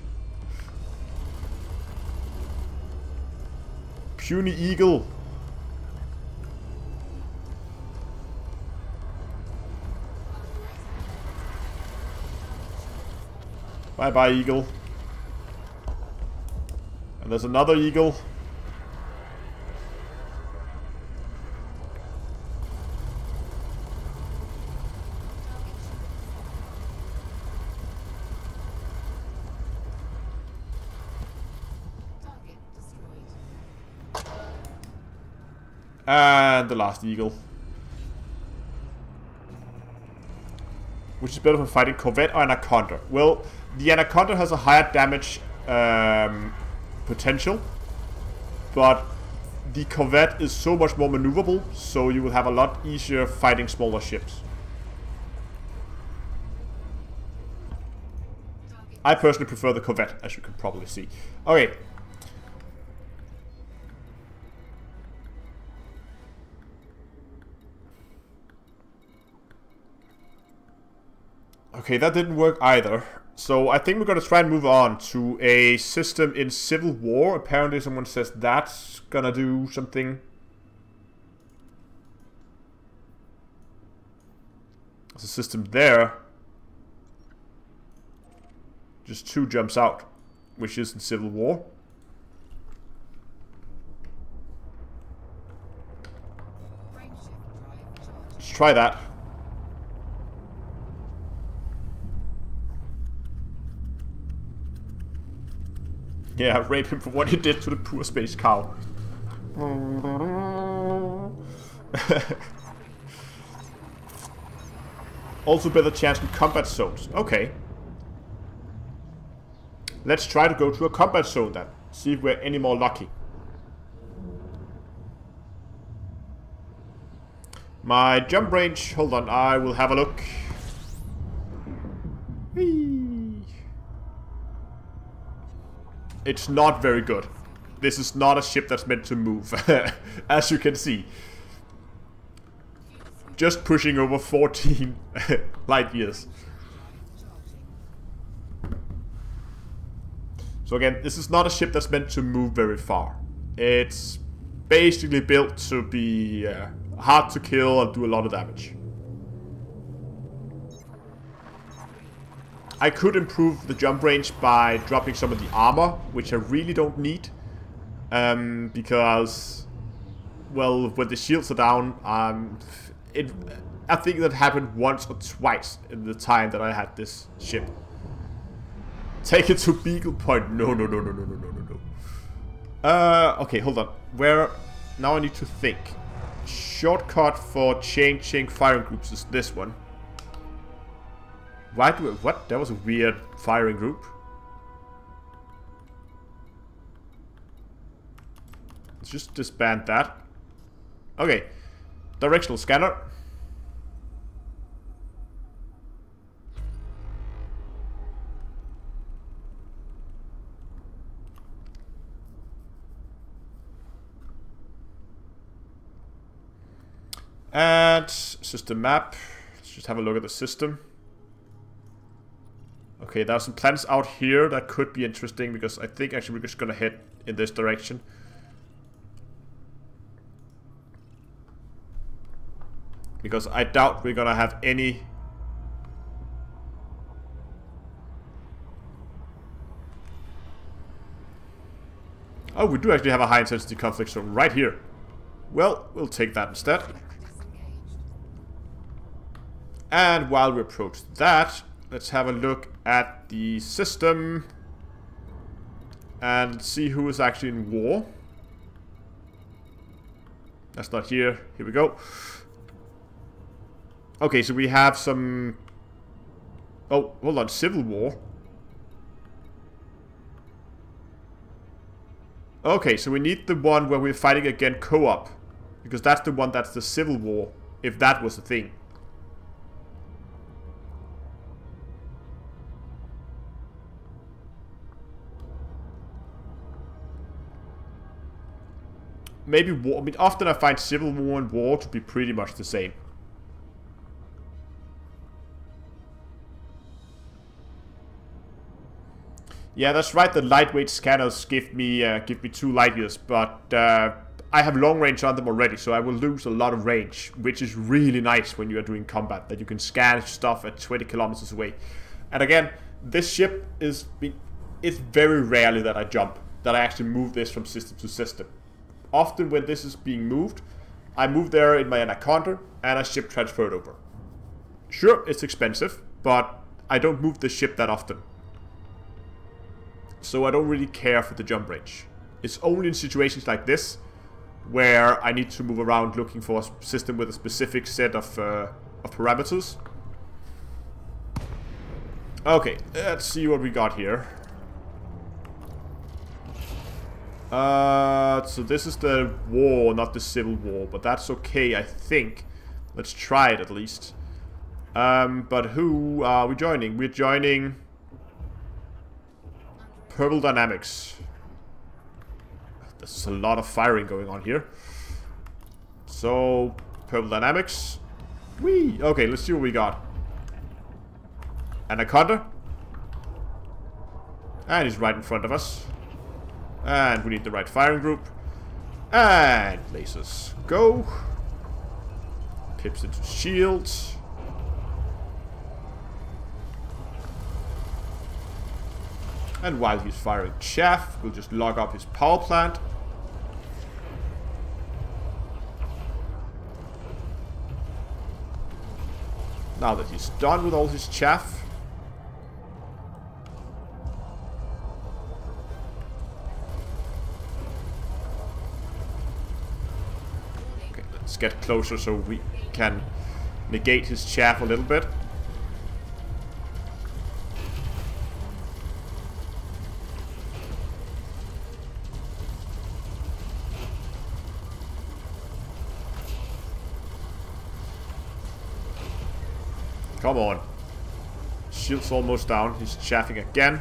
Puny Eagle. Bye bye, Eagle. And there's another Eagle. And the last Eagle. Which is better for fighting Corvette or Anaconda? Well, the Anaconda has a higher damage potential. But the Corvette is so much more maneuverable, so you will have a lot easier fighting smaller ships. I personally prefer the Corvette, as you can probably see. Okay. Okay, that didn't work either. So I think we're going to try and move on to a system in Civil War. Apparently someone says that's gonna do something. There's a system there. Just 2 jumps out, which is in Civil War. Let's try that. Yeah, rape him for what he did to the poor space cow. Also better chance in combat zones. Okay. Let's try to go to a combat zone then. See if we're any more lucky. My jump range, hold on, I will have a look. Whee. It's not very good. This is not a ship that's meant to move, as you can see. Just pushing over 14 light years. So again, this is not a ship that's meant to move very far. It's basically built to be hard to kill and do a lot of damage. I could improve the jump range by dropping some of the armor, which I really don't need. Because, well, when the shields are down, I think that happened once or twice in the time that I had this ship. Take it to Beagle Point. No. Okay, hold on. Where? Now I need to think. Shortcut for changing firing groups is this one. Why do I, what? That was a weird firing group. just disband that. Okay. Directional scanner. And system map. Let's just have a look at the system. Okay, there are some planets out here that could be interesting because I think actually we're just gonna head in this direction. Because I doubt we're gonna have any... Oh, we do actually have a high intensity conflict zone right here. Well, we'll take that instead. And while we approach that, let's have a look at the system and see who is actually in war. That's not here. Here we go. Okay, so we have some... Oh, hold on. Civil war. Okay, so we need the one where we're fighting against co-op. Because that's the one that's the civil war, if that was a thing. Maybe war. I mean, often I find civil war and war to be pretty much the same. Yeah, that's right. The lightweight scanners give me 2 light years, but I have long range on them already, so I will lose a lot of range, which is really nice when you are doing combat, that you can scan stuff at 20 kilometers away. And again, this ship is... It's very rarely that I jump, that I actually move this from system to system. Often when this is being moved, I move there in my Anaconda, and I ship transfer it over. Sure, it's expensive, but I don't move the ship that often. So I don't really care for the jump range. It's only in situations like this where I need to move around looking for a system with a specific set of parameters. Okay, let's see what we got here. So this is the war, not the civil war, but that's okay, I think. Let's try it at least. But who are we joining? We're joining Purple Dynamics. There's a lot of firing going on here. So, Purple Dynamics. Whee! Okay, let's see what we got. Anaconda. And he's right in front of us. And we need the right firing group. And lasers. Go. Pips into shields. And while he's firing chaff, we'll just log up his power plant. Now that he's done with all his chaff. Okay, let's get closer so we can negate his chaff a little bit. Come on. Shield's almost down. He's chaffing again.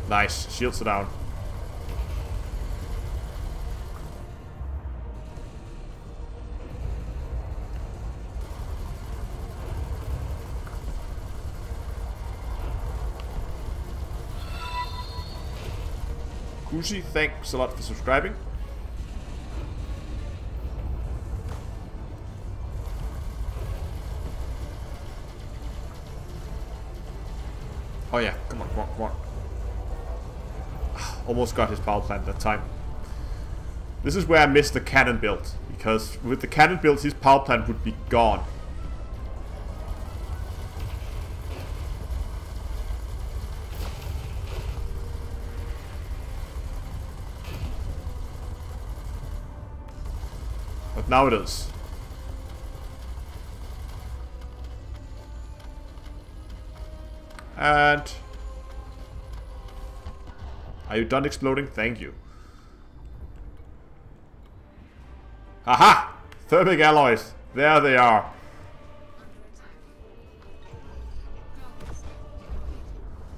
Nice. Shields are down. Gucci, thanks a lot for subscribing. Oh yeah, come on, come on, come on. Almost got his power plant that time. This is where I missed the cannon build, because with the cannon build his power plant would be gone. But now it is. And... Are you done exploding? Thank you. Aha! Thermic alloys. There they are. Under attack. Targets.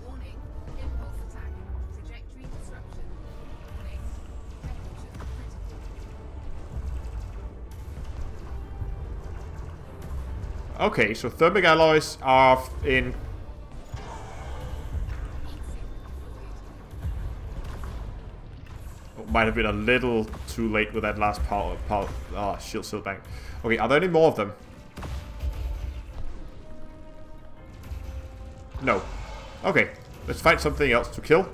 Warning. Impulse attack. Trajectory disruption. Warning. Temperature critical. Okay, so thermic alloys are in... Oh, might have been a little too late with that last shield cell bank. Okay, are there any more of them? No. Okay, let's find something else to kill.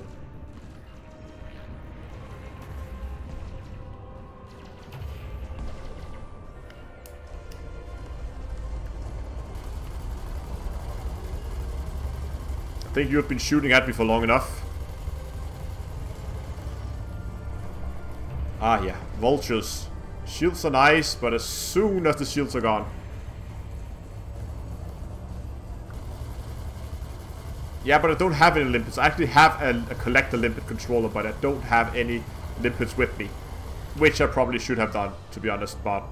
I think you have been shooting at me for long enough. Ah, yeah. Vultures. Shields are nice, but as soon as the shields are gone. Yeah, but I don't have any limpets. I actually have a collector limpet controller, but I don't have any limpets with me. Which I probably should have done, to be honest, but...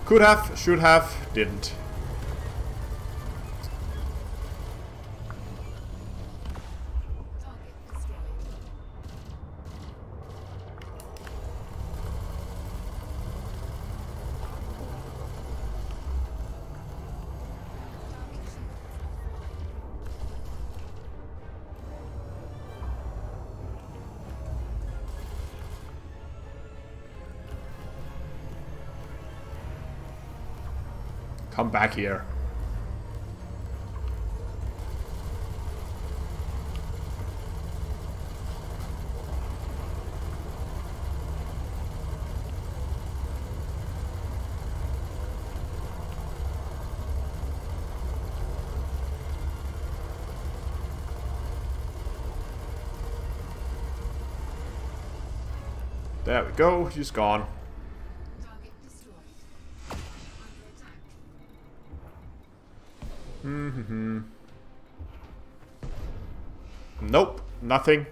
Could have, should have, didn't. Target destroyed. Target shields offline. Come back here. There we go, he's gone. Target destroyed. Under attack. Nope, nothing.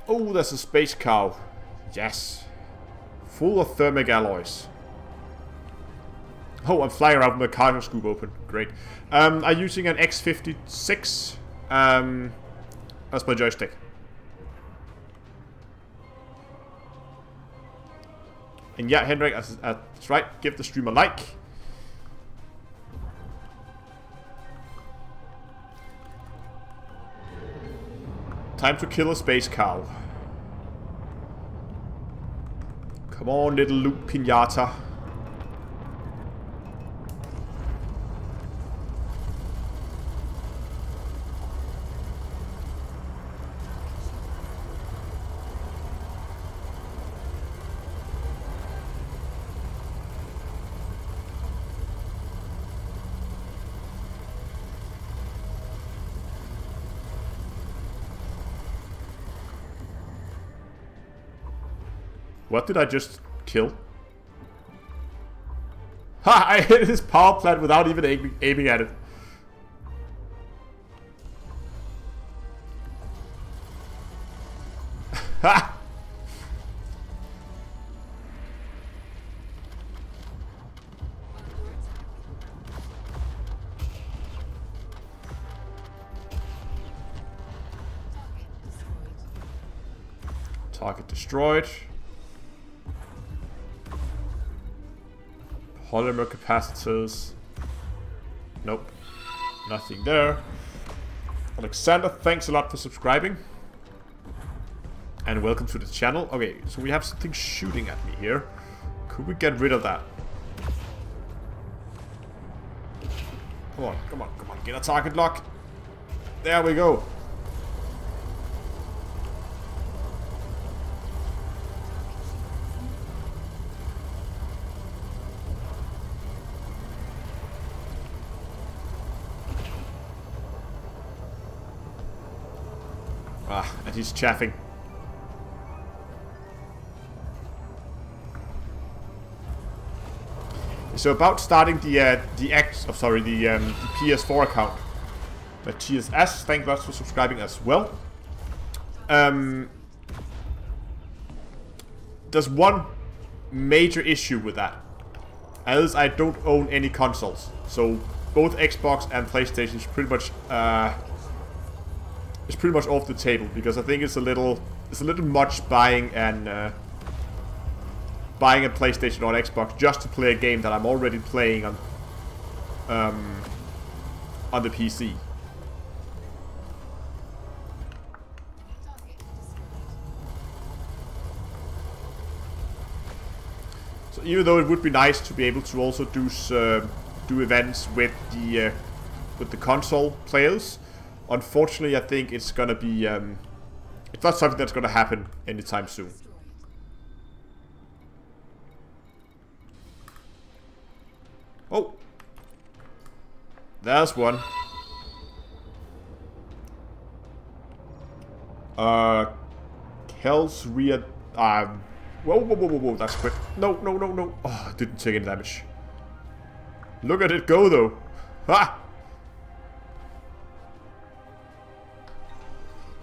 Oh, there's a space cow. Yes. Full of thermic alloys. Oh, I'm flying around with my cargo scoop open. Great. I'm using an X56 as my joystick. And yeah, Henrik, that's right. Give the stream a like. Time to kill a space cow. Come on, little loot pinata. What did I just kill? Ha! I hit his power plant without even aiming at it. Ha! Under attack. Target destroyed. Polymer capacitors. Nope. Nothing there. Alexander, thanks a lot for subscribing. And welcome to the channel. Okay, so we have something shooting at me here. Could we get rid of that? Come on, come on, come on. Get a target lock. There we go. And he's chaffing. So about starting the PS4 account. Matthias S, thank you for subscribing as well. There's one major issue with that. As I don't own any consoles, so both Xbox and PlayStation is pretty much off the table, because I think it's a little much buying a PlayStation or an Xbox just to play a game that I'm already playing on the PC. So even though it would be nice to be able to also do events with the console players, unfortunately I think it's gonna be it's not something that's gonna happen anytime soon. Oh, there's one. Kel's rear. Whoa, that's quick. No. Oh, didn't take any damage. Look at it go, though. Ha!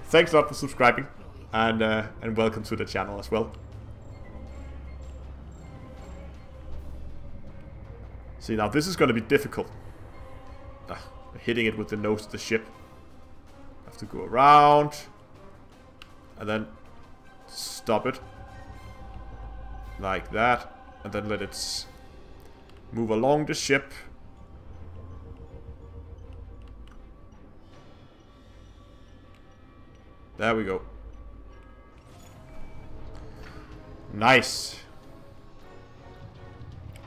Thanks a lot for subscribing, and welcome to the channel as well. See, now this is going to be difficult. Hitting it with the nose of the ship. Have to go around, and then stop it. Like that, and then let it move along the ship. There we go. Nice.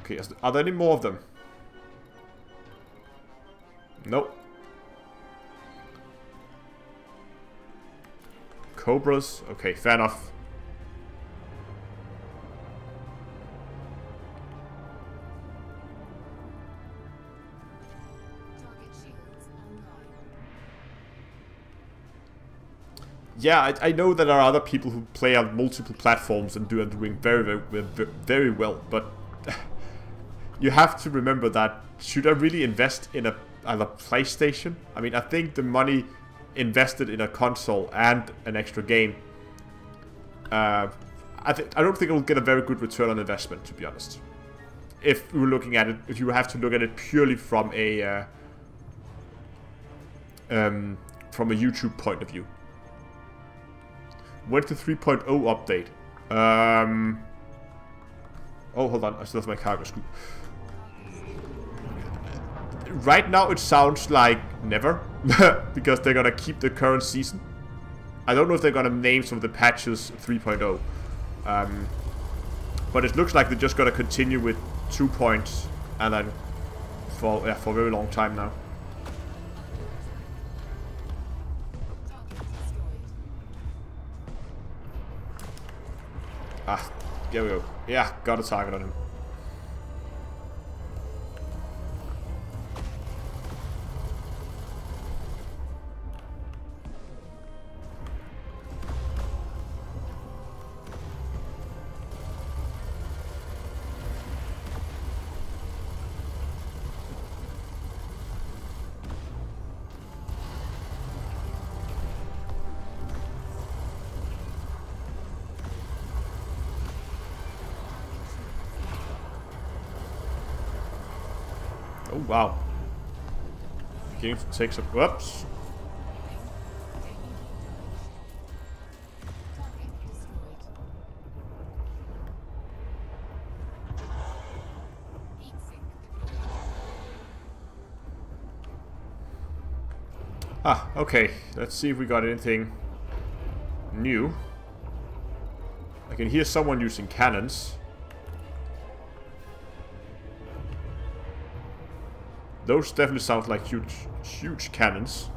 Okay, are there any more of them? Nope. Cobras? Okay, fair enough. Yeah, I know that there are other people who play on multiple platforms and are doing very well, but you have to remember that, should I really invest in a PlayStation? I mean, I think the money invested in a console and an extra game, I don't think it will get a very good return on investment, to be honest. If we were looking at it, if you have to look at it purely from a YouTube point of view. When's the 3.0 update? Oh, hold on. I still have my cargo scoop. Right now it sounds like never. Because they're gonna keep the current season. I don't know if they're gonna name some of the patches 3.0. But it looks like they're just gonna continue with 2 points. And then for a very long time now. Ah, there we go. Yeah, got a target on him. Oh, wow. Beginning to take some... Whoops. Ah, okay. Let's see if we got anything new. I can hear someone using cannons. Those definitely sound like huge cannons.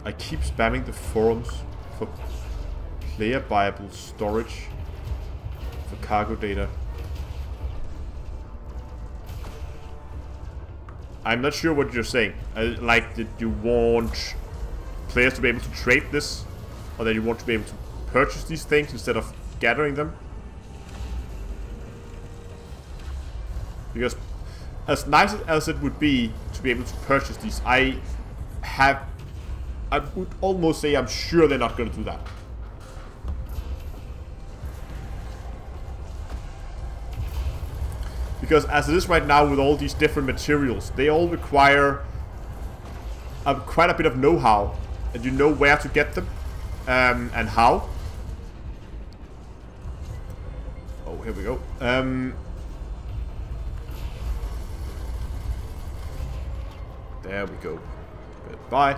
I keep spamming the forums for player viable storage for cargo data. I'm not sure what you're saying. Like, did you want players to be able to trade this? Or that you want to be able to purchase these things instead of gathering them? Because as nice as it would be to be able to purchase these, I would almost say I'm sure they're not going to do that. Because as it is right now with all these different materials, they all require quite a bit of know-how. And you know where to get them and how. Oh, here we go. There we go. Goodbye.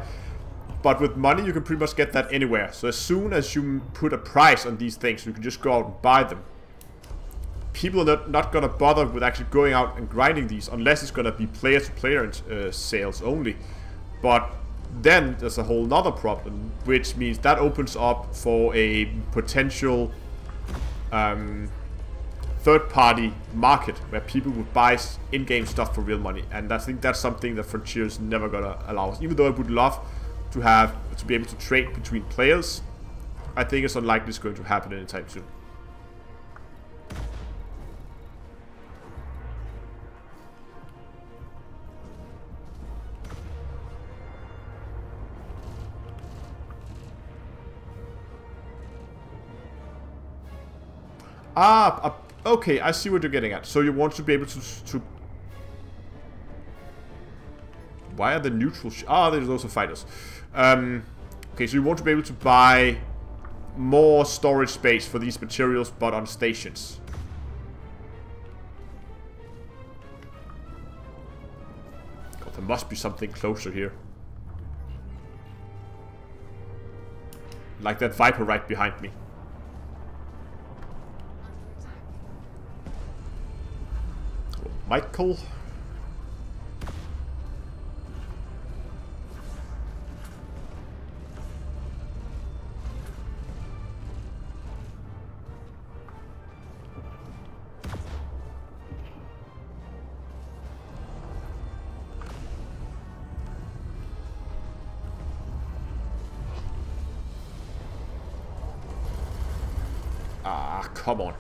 But with money, you can pretty much get that anywhere. So as soon as you put a price on these things, you can just go out and buy them. People are not going to bother with actually going out and grinding these unless it's going to be player-to-player sales only. But then there's a whole nother problem, which means that opens up for a potential third-party market where people would buy in-game stuff for real money. And I think that's something that Frontier is never going to allow us. Even though I would love to be able to trade between players, I think it's unlikely it's going to happen anytime soon. Okay, I see what you're getting at. So you want to be able to why are the neutral there's also fighters. Okay, so you want to be able to buy more storage space for these materials, but on stations. God, there must be something closer here. Like that Viper right behind me. Michael. Ah, come on.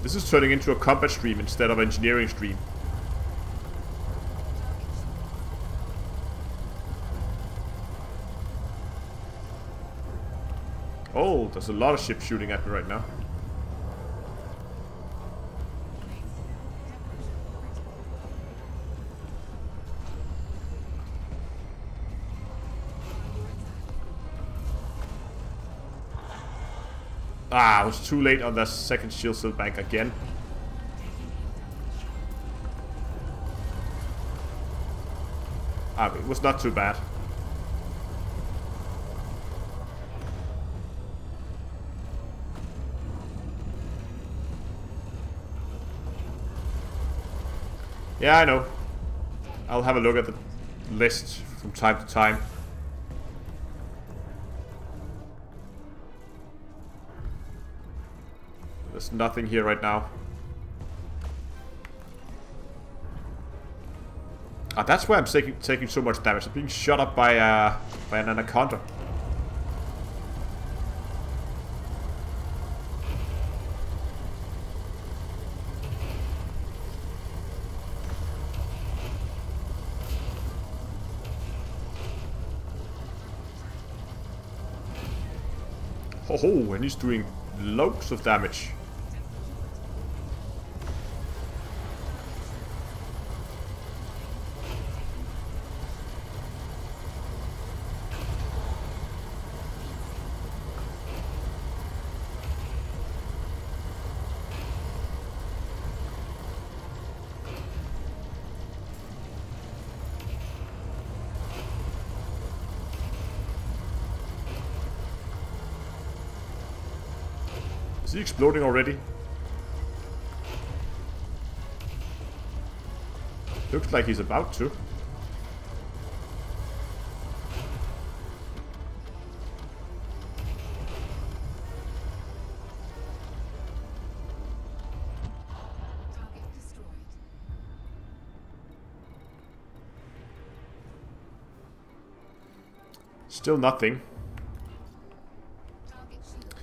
This is turning into a combat stream instead of engineering stream. Oh, there's a lot of ships shooting at me right now. Ah, I was too late on that second shield cell bank again. Ah, it was not too bad. Yeah, I know. I'll have a look at the list from time to time. There's nothing here right now. Ah, that's why I'm taking so much damage. I'm being shot up by an anaconda. Oh, and he's doing loads of damage. Is he exploding already? Looks like he's about to. Target destroyed. Still nothing. Target shields offline.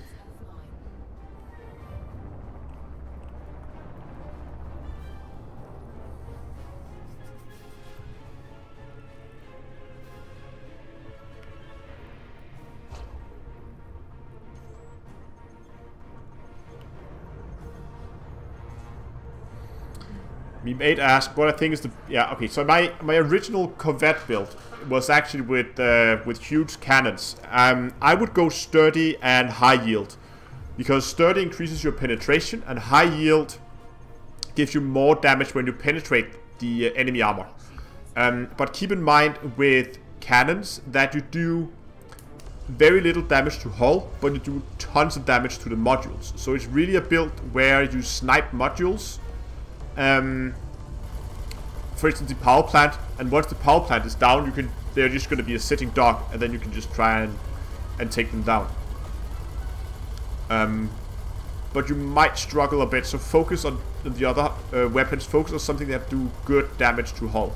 Meme 8 asked what I think is the... Yeah, okay, so my original Corvette build was actually with huge cannons. I would go sturdy and high yield, because sturdy increases your penetration and high yield gives you more damage when you penetrate the enemy armor. But keep in mind with cannons that you do very little damage to hull, but you do tons of damage to the modules. So it's really a build where you snipe modules. For instance, the power plant, and once the power plant is down, they're just going to be a sitting dock, and then you can just try and take them down. But you might struggle a bit, so focus on the other weapons. Focus on something that do good damage to hull.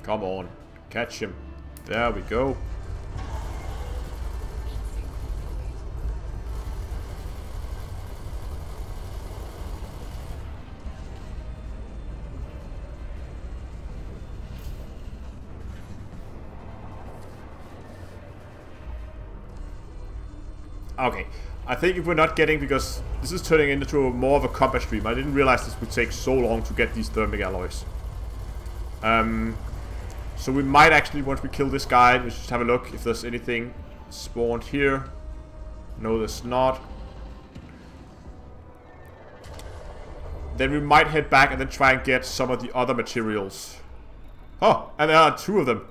Come on, catch him. There we go. Okay, I think if we're not getting, because this is turning into more of a combat stream. I didn't realize this would take so long to get these thermic alloys. So we might actually, once we kill this guy, let's just have a look if there's anything spawned here. No, there's not. Then we might head back and then try and get some of the other materials. Oh, and there are 2 of them.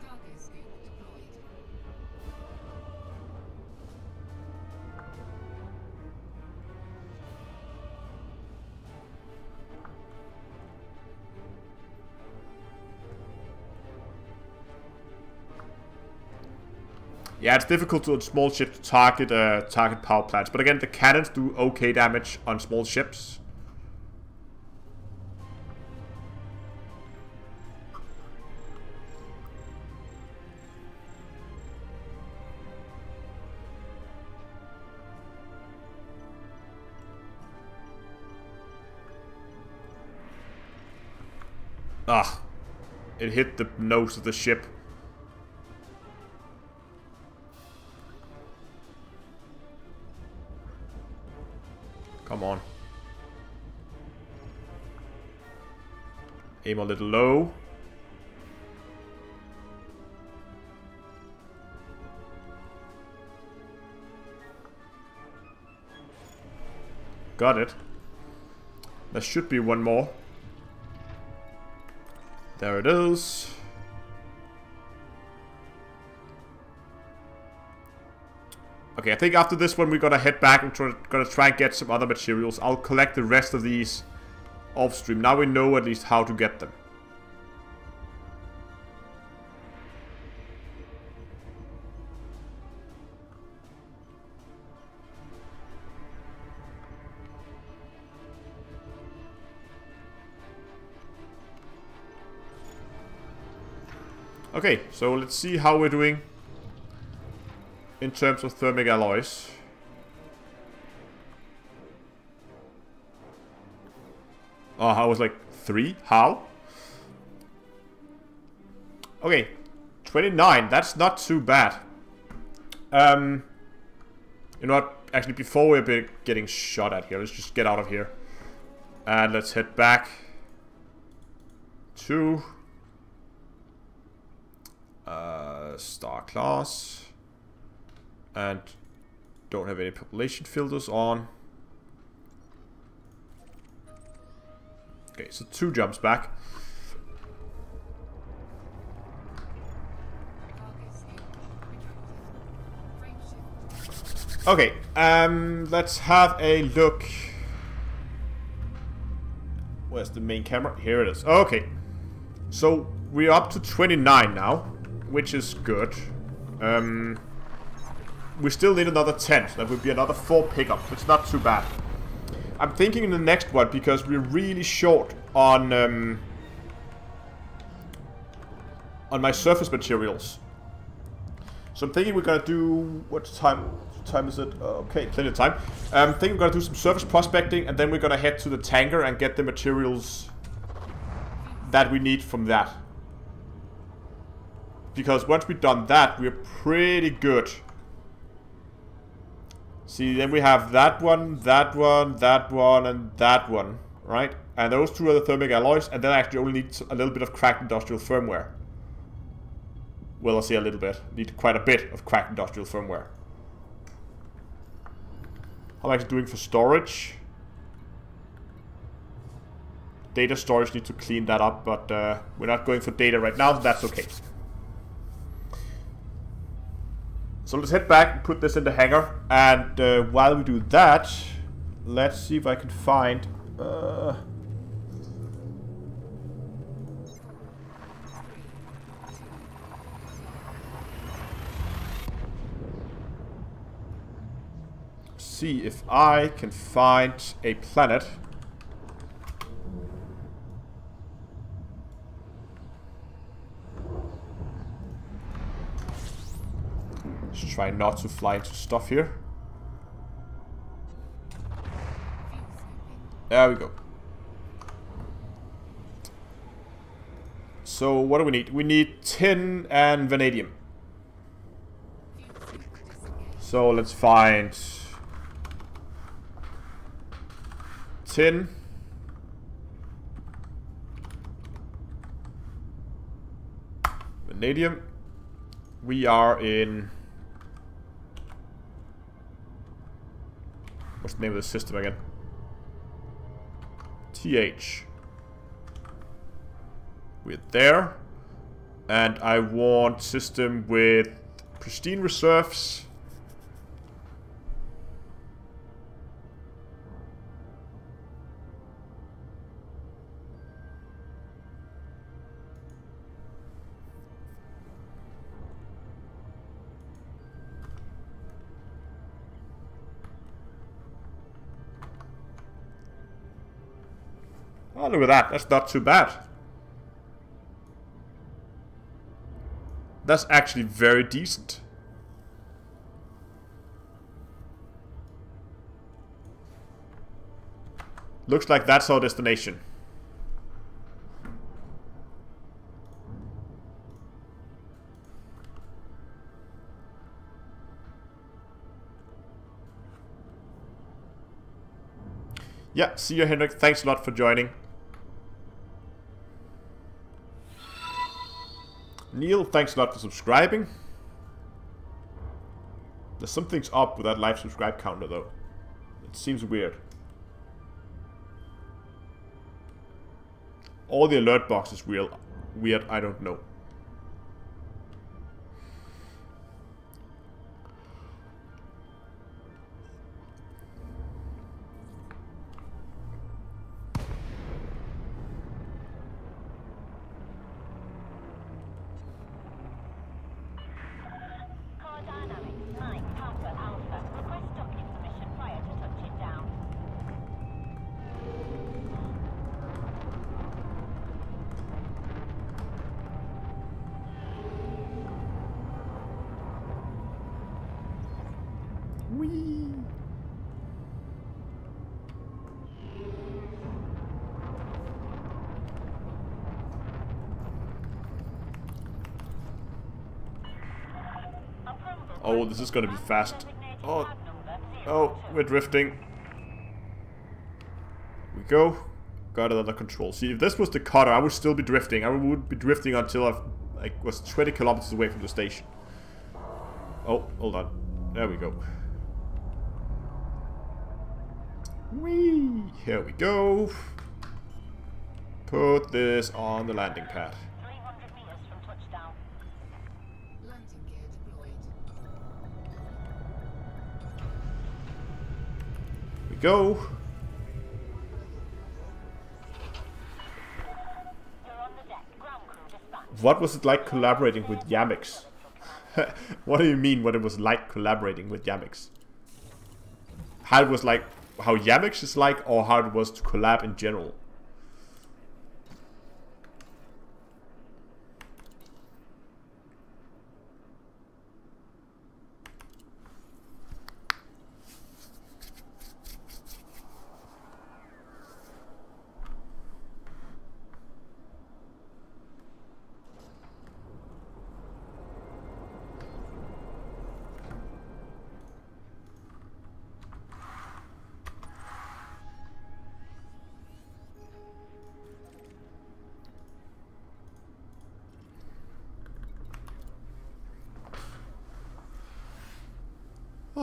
Cargo scoop deployed. Yeah, it's difficult on small ships to target power plants. But again, the cannons do okay damage on small ships. Ah, it hit the nose of the ship. Come on. Aim a little low. Got it. There should be one more. There it is. Okay, I think after this one we're gonna head back and gonna try and get some other materials. I'll collect the rest of these off stream. Now we know at least how to get them. Okay, so let's see how we're doing in terms of thermic alloys. Oh, I was like 3. How? Okay, 29. That's not too bad. You know what? Actually, before we're getting shot at here, let's just get out of here. And let's head back to star class. And don't have any population filters on. Okay, so 2 jumps back. Okay, let's have a look. Where's the main camera? Here it is. Okay, so we're up to 29 now, which is good. We still need another 10. So that would be another 4 pickups. It's not too bad. I'm thinking in the next one, because we're really short on my surface materials. So I'm thinking we're gonna do, what time is it? Okay, plenty of time. I'm thinking we're gonna do some surface prospecting, and then we're gonna head to the tanker and get the materials that we need from that. Because once we've done that, we're pretty good. See, then we have that one, that one, that one, and that one, right? And those 2 are the thermic alloys, and then I actually only need a little bit of cracked industrial firmware. Well, I'll say a little bit. Need quite a bit of cracked industrial firmware. How am I actually doing for storage? Data storage, need to clean that up, but we're not going for data right now, so that's okay. So let's head back and put this in the hangar, and while we do that, let's see if I can find... see if I can find a planet just try not to fly into stuff here. There we go. So what do we need? We need tin and vanadium. So let's find tin, vanadium. We are in, what's the name of the system again? TH. We're there, and I want system with pristine reserves. Oh, look at that. That's not too bad. That's actually very decent. Looks like that's our destination. Yeah, see you, Henrik. Thanks a lot for joining. Neil, thanks a lot for subscribing. There's something's up with that live subscribe counter, though. It seems weird. All the alert boxes weird, I don't know. Oh, this is gonna be fast. Oh, oh, we're drifting. Here we go. Got it under control. See, if this was the cutter, I would still be drifting. I would be drifting until I was 20 kilometers away from the station. Oh, hold on. There we go. Whee! Here we go. Put this on the landing pad. 300 meters from touchdown. Landing gear deployed. Here we go. You're on the deck. Ground crew dispatched. What was it like collaborating with Yamix? What do you mean what it was like collaborating with Yamix? How it was like, how Yamix is like, or how it was to collab in general?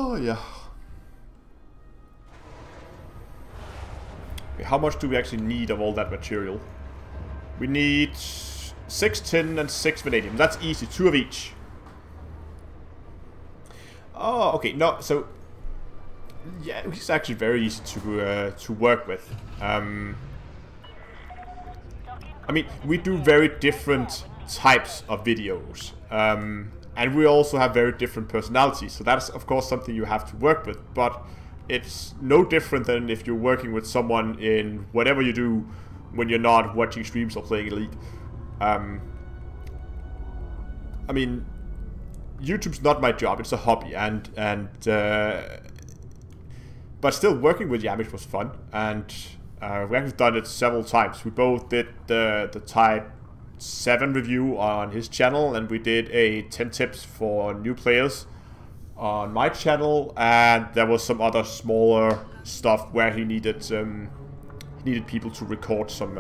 Oh yeah. Okay, how much do we actually need of all that material? We need 6 tin and 6 vanadium. That's easy, 2 of each. Oh, okay. No, so yeah, it's actually very easy to work with. I mean, we do very different types of videos. And we also have very different personalities, so that's of course something you have to work with, but it's no different than if you're working with someone in whatever you do when you're not watching streams or playing a league. I mean, YouTube's not my job, it's a hobby, but still working with Yamich was fun, and we actually done it several times. We both did the Type 7 review on his channel, and we did a 10 tips for new players on my channel, and there was some other smaller stuff where he needed people to record some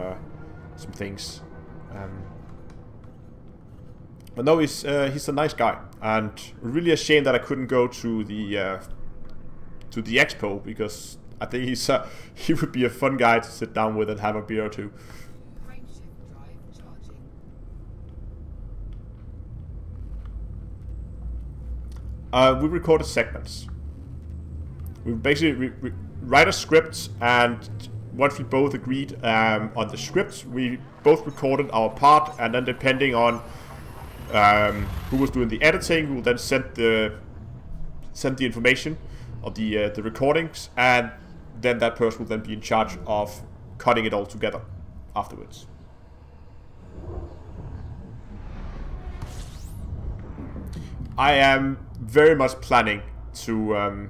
things. But no, he's a nice guy, and really a shame that I couldn't go to the expo, because I think he would be a fun guy to sit down with and have a beer or two. Frameshift drive charging. We recorded segments. We basically write a script, and once we both agreed on the script, we both recorded our part, and then depending on who was doing the editing, we will then send the information of the recordings, and then that person will then be in charge of cutting it all together afterwards. I am very much planning to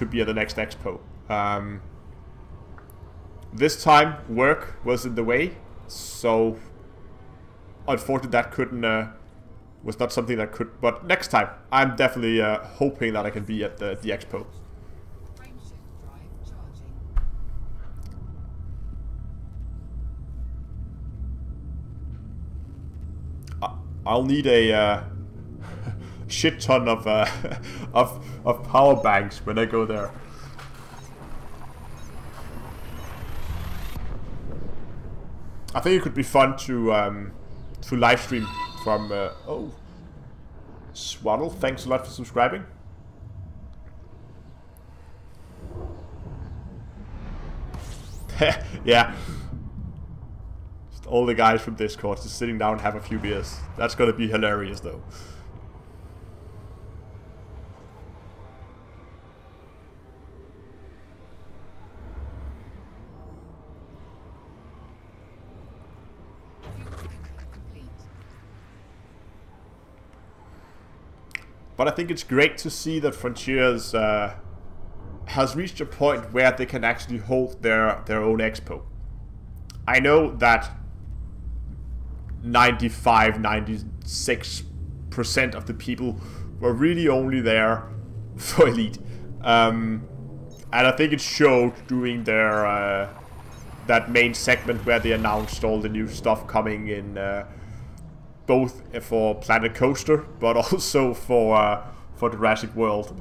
be at the next expo. This time work was in the way, so unfortunately that was not something that could. But next time, I'm definitely hoping that I can be at the expo. Frameshift drive charging. I'll need a shit ton of of power banks when I go there. I think it could be fun to live stream from. Oh, Swaddle, thanks a lot for subscribing. Yeah. Just all the guys from Discord just sitting down and have a few beers. That's gonna be hilarious though. Complete. But I think it's great to see that Frontiers has reached a point where they can actually hold their own expo. I know that 95-96% of the people were really only there for Elite. And I think it showed during their that main segment where they announced all the new stuff coming in, both for Planet Coaster, but also for Jurassic World.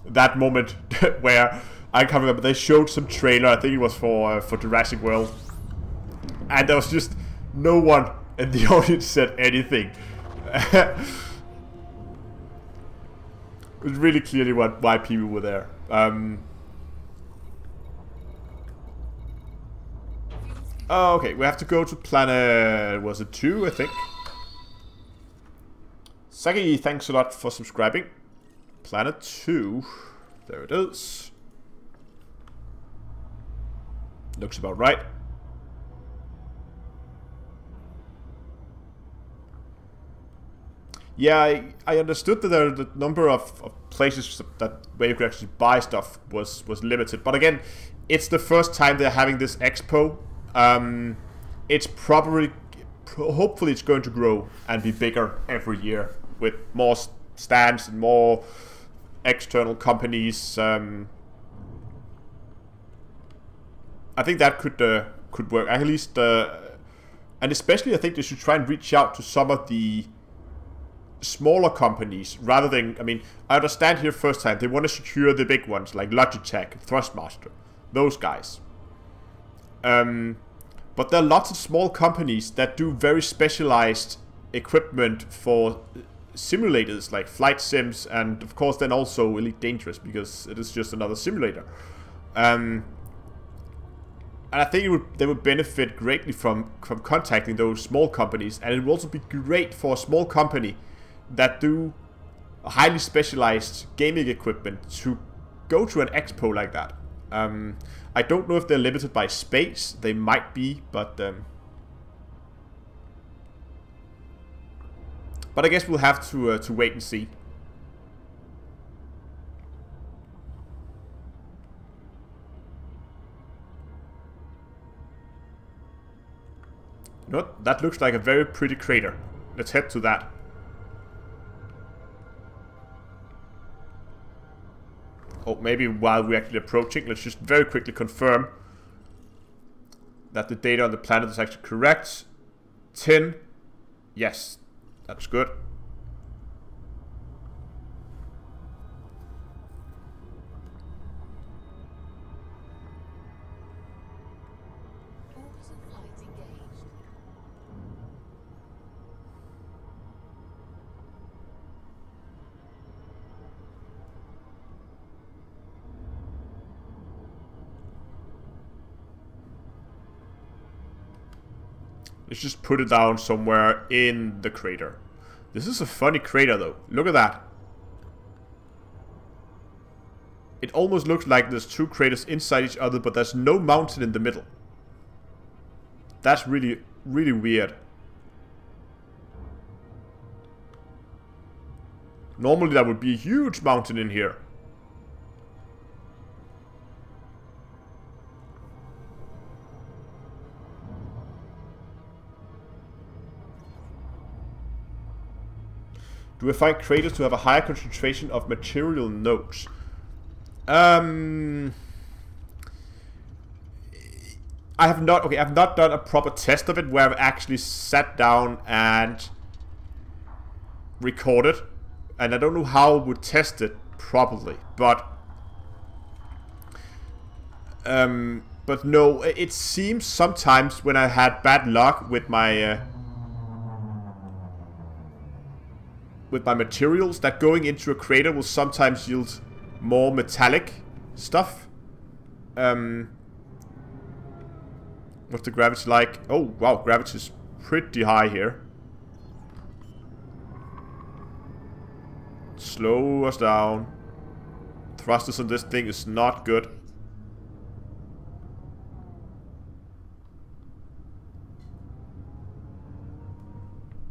That moment where I can't remember, they showed some trailer. I think it was for Jurassic World, and there was just no one in the audience said anything. It was really clearly why people were there. Oh, okay, we have to go to planet, was it 2, I think? Sagi, thanks a lot for subscribing. Planet 2, there it is. Looks about right. Yeah, I understood that the number of places that where you could actually buy stuff was limited. But again, it's the first time they're having this expo. It's probably, hopefully it's going to grow and be bigger every year with more stands and more external companies. I think that could work, at least, and especially I think they should try and reach out to some of the smaller companies rather than, I mean, I understand here first time they want to secure the big ones like Logitech, Thrustmaster, those guys. But there are lots of small companies that do very specialized equipment for simulators like flight sims, and of course then also Elite Dangerous, because it is just another simulator. And I think they would benefit greatly from contacting those small companies, and it would also be great for a small company that do highly specialized gaming equipment to go to an expo like that. I don't know if they're limited by space. They might be, but I guess we'll have to wait and see. You know what? That looks like a very pretty crater. Let's head to that. Oh, maybe while we're actually approaching, let's just very quickly confirm that the data on the planet is actually correct. 10. Yes, that's good. Orbital flight engaged. Let's just put it down somewhere in the crater. This is a funny crater though. Look at that. It almost looks like there's two craters inside each other, but there's no mountain in the middle. That's really, really weird. Normally that would be a huge mountain in here. Do we find craters to have a higher concentration of material nodes? I have not. Okay, I've not done a proper test of it where I've actually sat down and recorded, and I don't know how I would test it properly. But no, it seems sometimes when I had bad luck with my materials, that going into a crater will sometimes yield more metallic stuff. What's the gravity like? Oh wow, gravity is pretty high here. Slow us down. Thrusters on this thing is not good.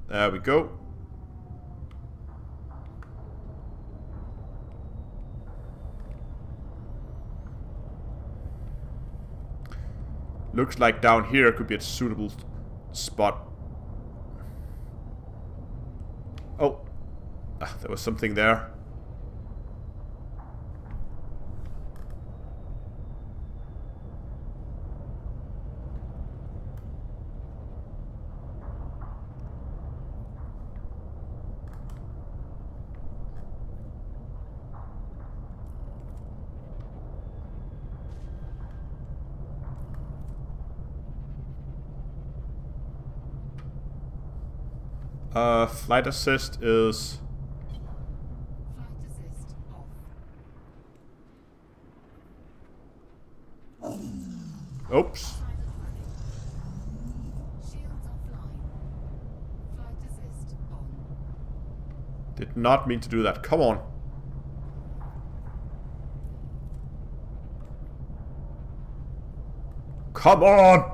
There we go. Looks like down here could be a suitable spot. Oh. Ah, there was something there. Flight assist is... Flight assist off. Oops. Shields offline. Flight assist on. Did not mean to do that. Come on. Come on!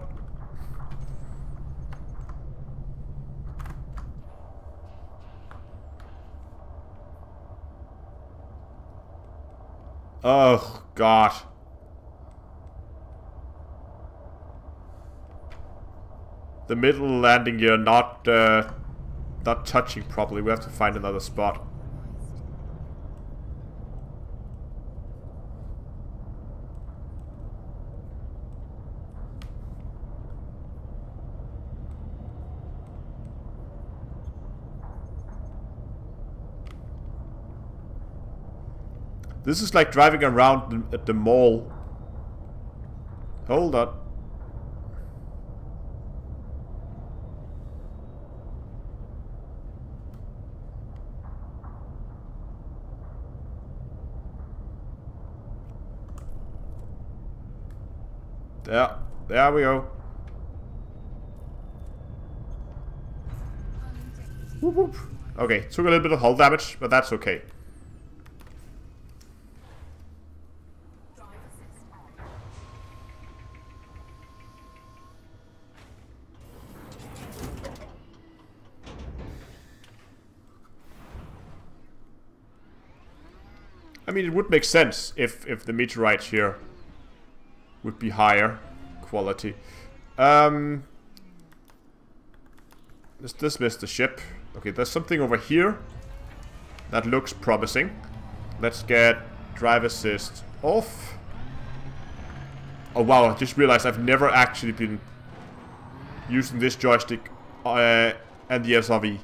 Oh, God. The middle landing gear not touching properly. We have to find another spot. This is like driving around at the mall. Hold on. There we go. Whoop, whoop. Okay, took a little bit of hull damage, but that's okay. I mean, it would make sense if the meteorites here would be higher quality. Let's dismiss the ship. Okay, there's something over here that looks promising. Let's get drive assist off. Oh wow, I just realized I've never actually been using this joystick and the SRV.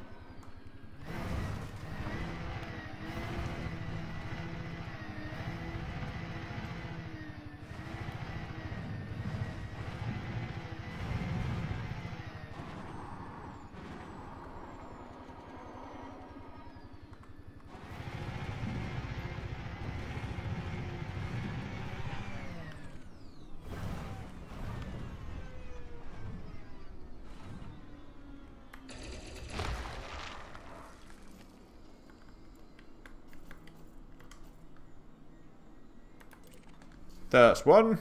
There's one.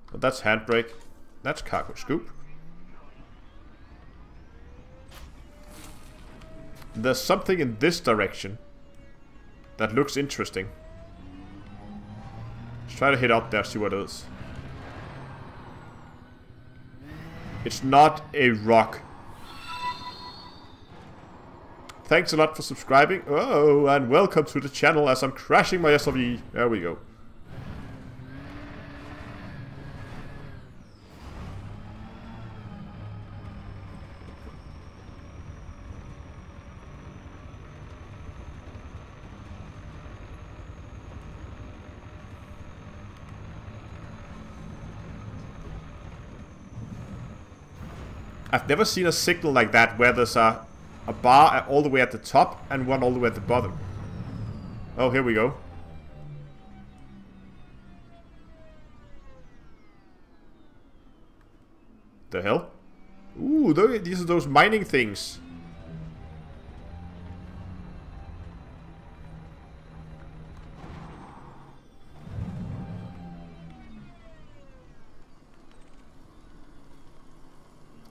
But that's handbrake. That's cargo scoop. There's something in this direction that looks interesting. Let's try to hit up there, see what it is. It's not a rock. Thanks a lot for subscribing. Oh, and welcome to the channel as I'm crashing my SRV. There we go. I've never seen a signal like that where there's a bar all the way at the top and one all the way at the bottom. Oh, here we go. The hell? Ooh, these are those mining things.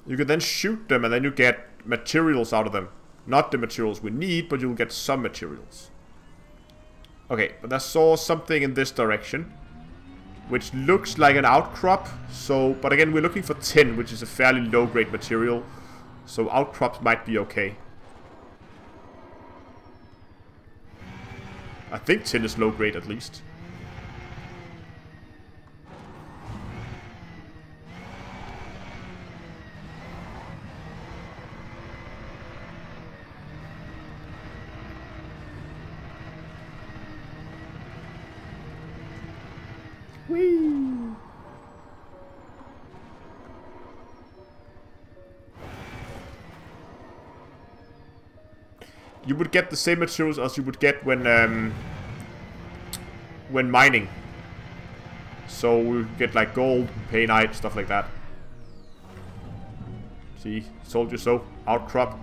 You can then shoot them and then you get materials out of them. Not the materials we need, but you'll get some materials. Okay, but I saw something in this direction, which looks like an outcrop. So, but again, we're looking for tin, which is a fairly low-grade material. So outcrops might be okay. I think tin is low grade at least. Whee! You would get the same materials as you would get when mining. So we get like gold, painite, stuff like that. See, told you so. Outcrop.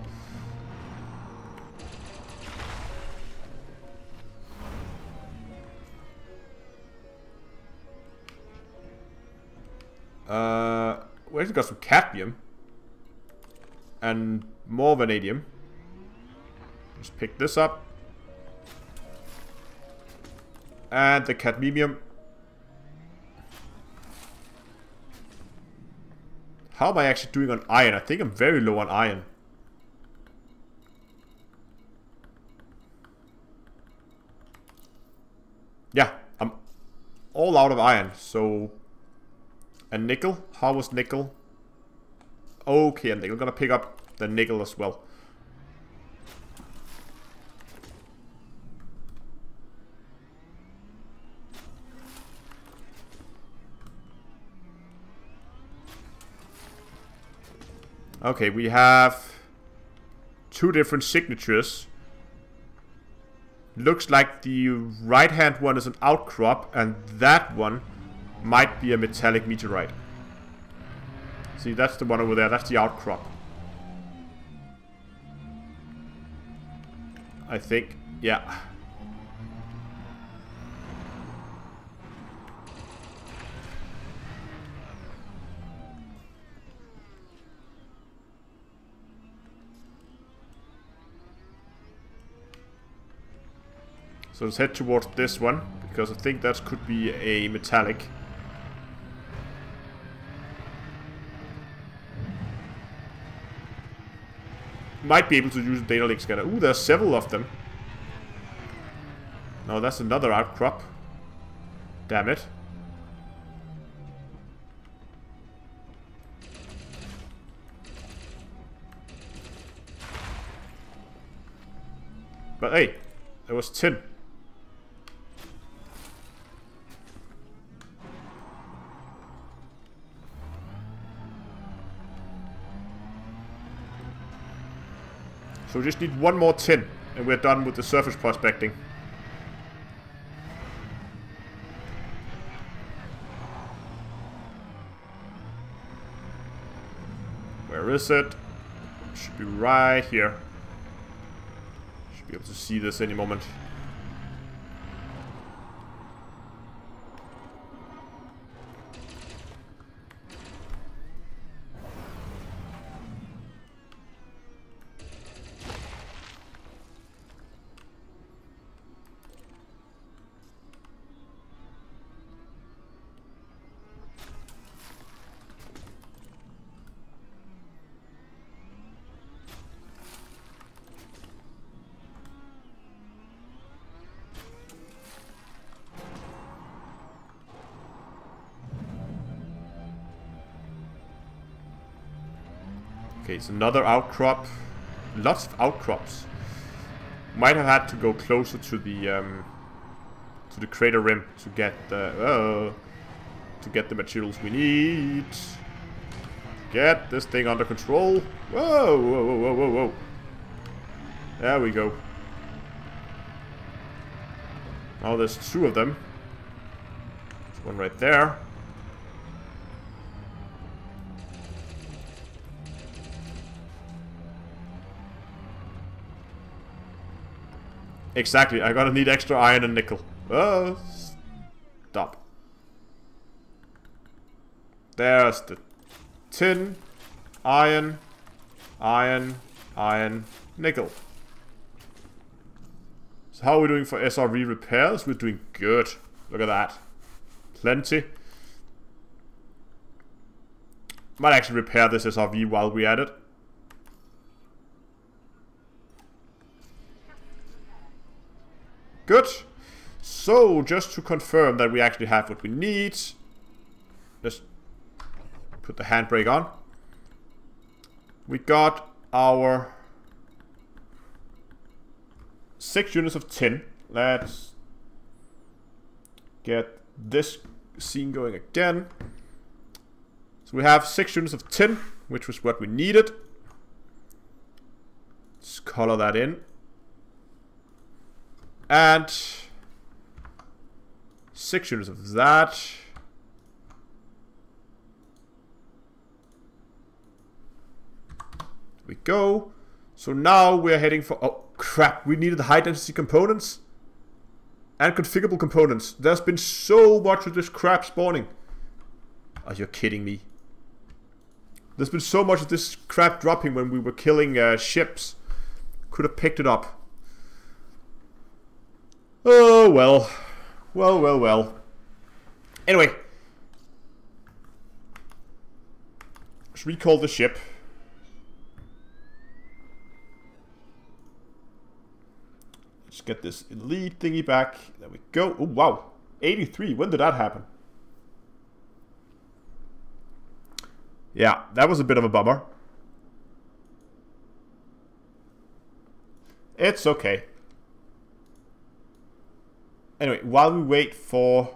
We actually got some cadmium and more vanadium. Just pick this up. And the cadmium. How am I actually doing on iron? I think I'm very low on iron. Yeah, I'm all out of iron, so... And nickel? How was nickel? Okay, and they're gonna pick up the nickel as well. Okay, we have 2 different signatures. Looks like the right hand one is an outcrop, and that one might be a metallic meteorite. See, that's the one over there. That's the outcrop. I think. Yeah. So let's head towards this one, because I think that could be a metallic. Might be able to use a data link scanner. Ooh, there's several of them. No, that's another outcrop. Damn it. But hey, there was tin. So we just need one more tin, and we're done with the surface prospecting. Where is it? It should be right here. Should be able to see this any moment. Okay, it's another outcrop. Lots of outcrops. Might have had to go closer to the crater rim to get the materials we need. Get this thing under control. Whoa, whoa, whoa, whoa, whoa, whoa. There we go. Now there's 2 of them. There's one right there. Exactly, I gotta need extra iron and nickel. Oh, stop. There's the tin, iron, iron, iron, nickel. So how are we doing for SRV repairs? We're doing good. Look at that. Plenty. Might actually repair this SRV while we're at it. Good. So, just to confirm that we actually have what we need, let's put the handbrake on. We got our 6 units of tin. Let's get this scene going again. So we have 6 units of tin, which was what we needed. Let's color that in. And 6 units of that. There we go. So now we're heading for... Oh, crap. We needed the high density components. And configurable components. There's been so much of this crap spawning. Are you kidding me? There's been so much of this crap dropping when we were killing ships. Could have picked it up. Oh, well. Well, well, well. Anyway. Let's recall the ship. Let's get this elite thingy back. There we go. Oh, wow. 83. When did that happen? Yeah, that was a bit of a bummer. It's okay. Anyway, while we wait for...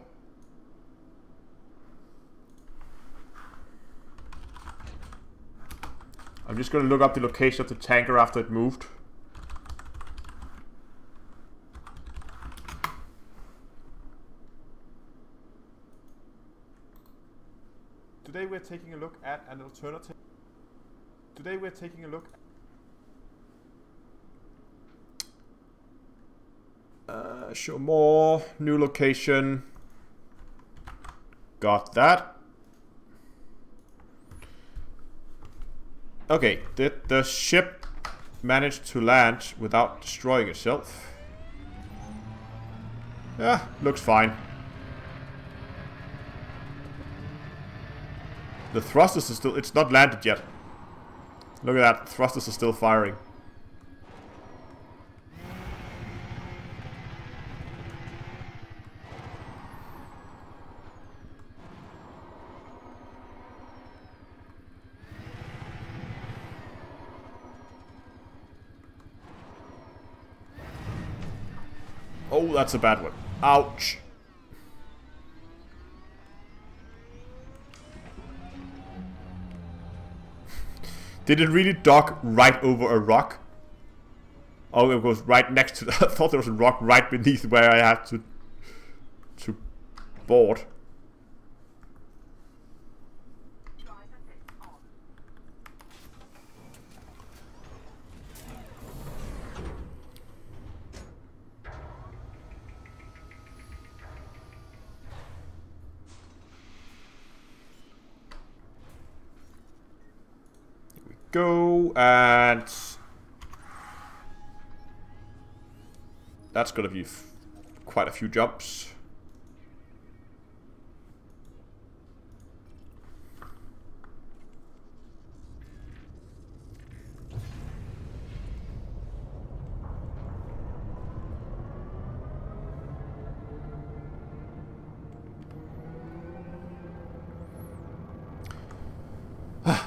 I'm just going to look up the location of the tanker after it moved. Today we're taking a look at an alternative. Today we're taking a look at show more, new location. Got that. Okay, did the ship manage to land without destroying itself? Yeah, looks fine. The thrusters are still... It's not landed yet. Look at that. The thrusters are still firing. Oh, that's a bad one. Ouch. Did it really dock right over a rock? Oh, it goes right next to... I thought there was a rock right beneath where I had to board. Go, and that's gonna be quite a few jumps.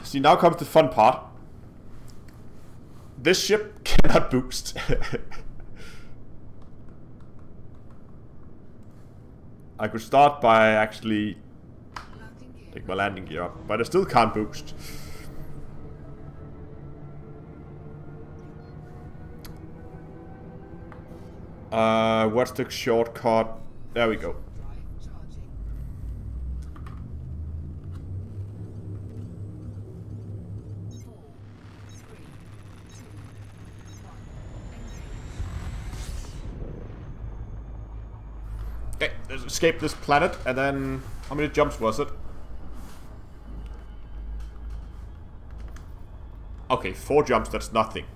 See, now comes the fun part. This ship cannot boost. I could start by actually take my landing gear up, but I still can't boost. What's the shortcut? There we go. Okay, let's escape this planet, and then... How many jumps was it? Okay, 4 jumps, that's nothing.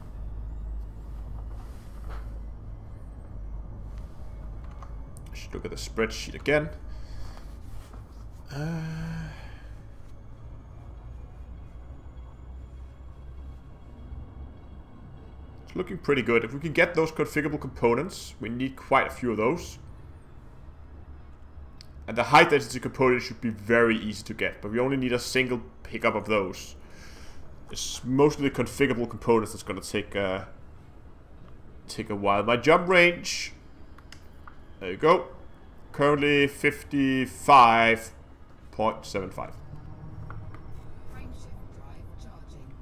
Should look at the spreadsheet again. It's looking pretty good. If we can get those configurable components, we need quite a few of those. And the high density components should be very easy to get, but we only need a single pickup of those. It's mostly the configurable components that's going to take a while. My jump range, there you go, currently 55.75. Frameshift drive charging.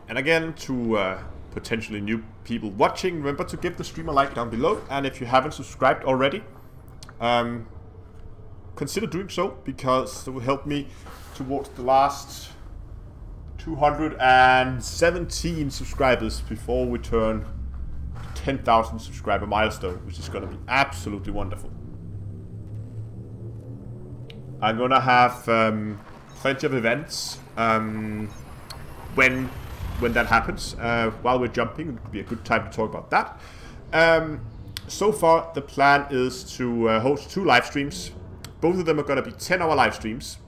And again, to potentially new people watching, remember to give the stream a like down below. And if you haven't subscribed already, consider doing so, because it will help me towards the last 217 subscribers before we turn 10,000 subscriber milestone, which is going to be absolutely wonderful. I'm going to have plenty of events when that happens. While we're jumping, it could be a good time to talk about that. So far, the plan is to host 2 live streams. Both of them are going to be 10-hour live streams.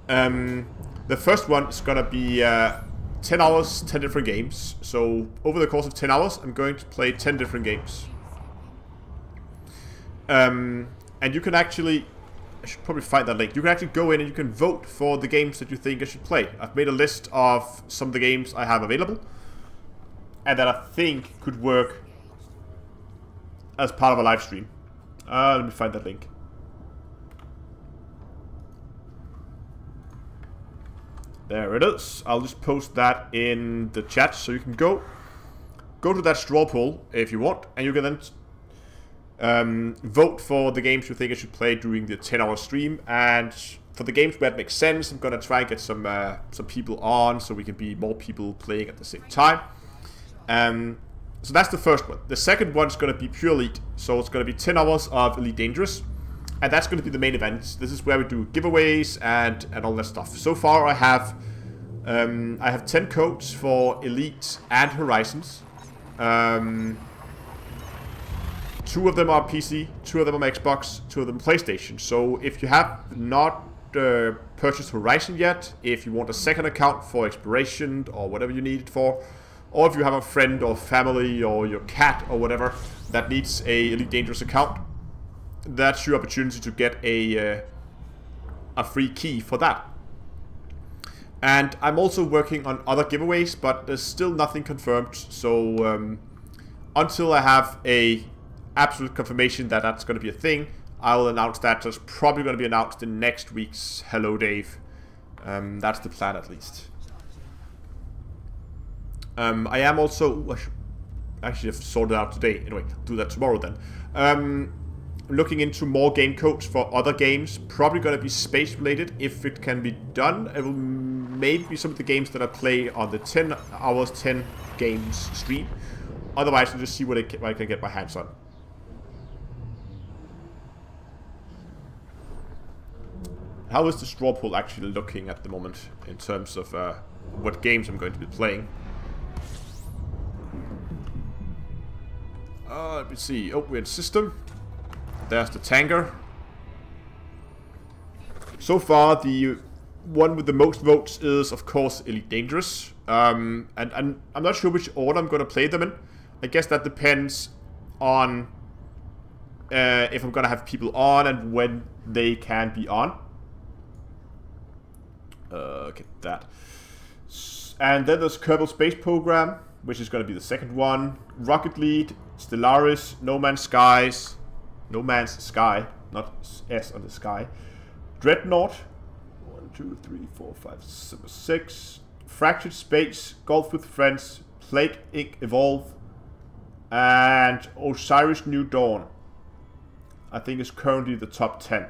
The first one is going to be 10 hours, 10 different games. So over the course of 10 hours, I'm going to play 10 different games. And you can actually, I should probably find that link. You can actually go in and you can vote for the games that you think I should play. I've made a list of some of the games I have available and that I think could work as part of a live stream. Let me find that link. There it is. I'll just post that in the chat, so you can go to that straw poll if you want, and you can then vote for the games you think I should play during the 10-hour stream. And for the games where it makes sense, I'm gonna try and get some people on, so we can be more people playing at the same time. So that's the first one. The second one is gonna be pure elite, so it's gonna be 10 hours of Elite Dangerous, and that's gonna be the main event. This is where we do giveaways and all that stuff. So far, I have 10 codes for Elite and Horizons. 2 of them are PC, 2 of them are Xbox, 2 of them PlayStation. So if you have not purchased Horizon yet, if you want a second account for exploration or whatever you need it for, or if you have a friend or family or your cat or whatever that needs a Elite Dangerous account, that's your opportunity to get a free key for that. And I'm also working on other giveaways, but there's still nothing confirmed. So until I have a absolute confirmation that that's going to be a thing, I will announce that. So it's probably going to be announced in next week's Hello Dave. That's the plan, at least. I am also, actually, I've sorted out today. Anyway, I'll do that tomorrow then. Looking into more game codes for other games. Probably going to be space related if it can be done. It will maybe be some of the games that I play on the 10 hours, 10 games stream. Otherwise, I'll just see what I can get my hands on. How is the straw poll actually looking at the moment in terms of what games I'm going to be playing? Let me see. Oh, we're in system. There's the tanker. So far, the one with the most votes is, of course, Elite Dangerous. And I'm not sure which order I'm going to play them in. I guess that depends on if I'm going to have people on and when they can be on. Get that. And then there's Kerbal Space Program, which is going to be the second one. Rocket League, Stellaris, No Man's Sky, not S on the sky. Dreadnought, 1, 2, 3, 4, 5, 6. Fractured Space, Golf with Friends, Plague Inc. Evolve, and Osiris New Dawn. I think is currently the top 10.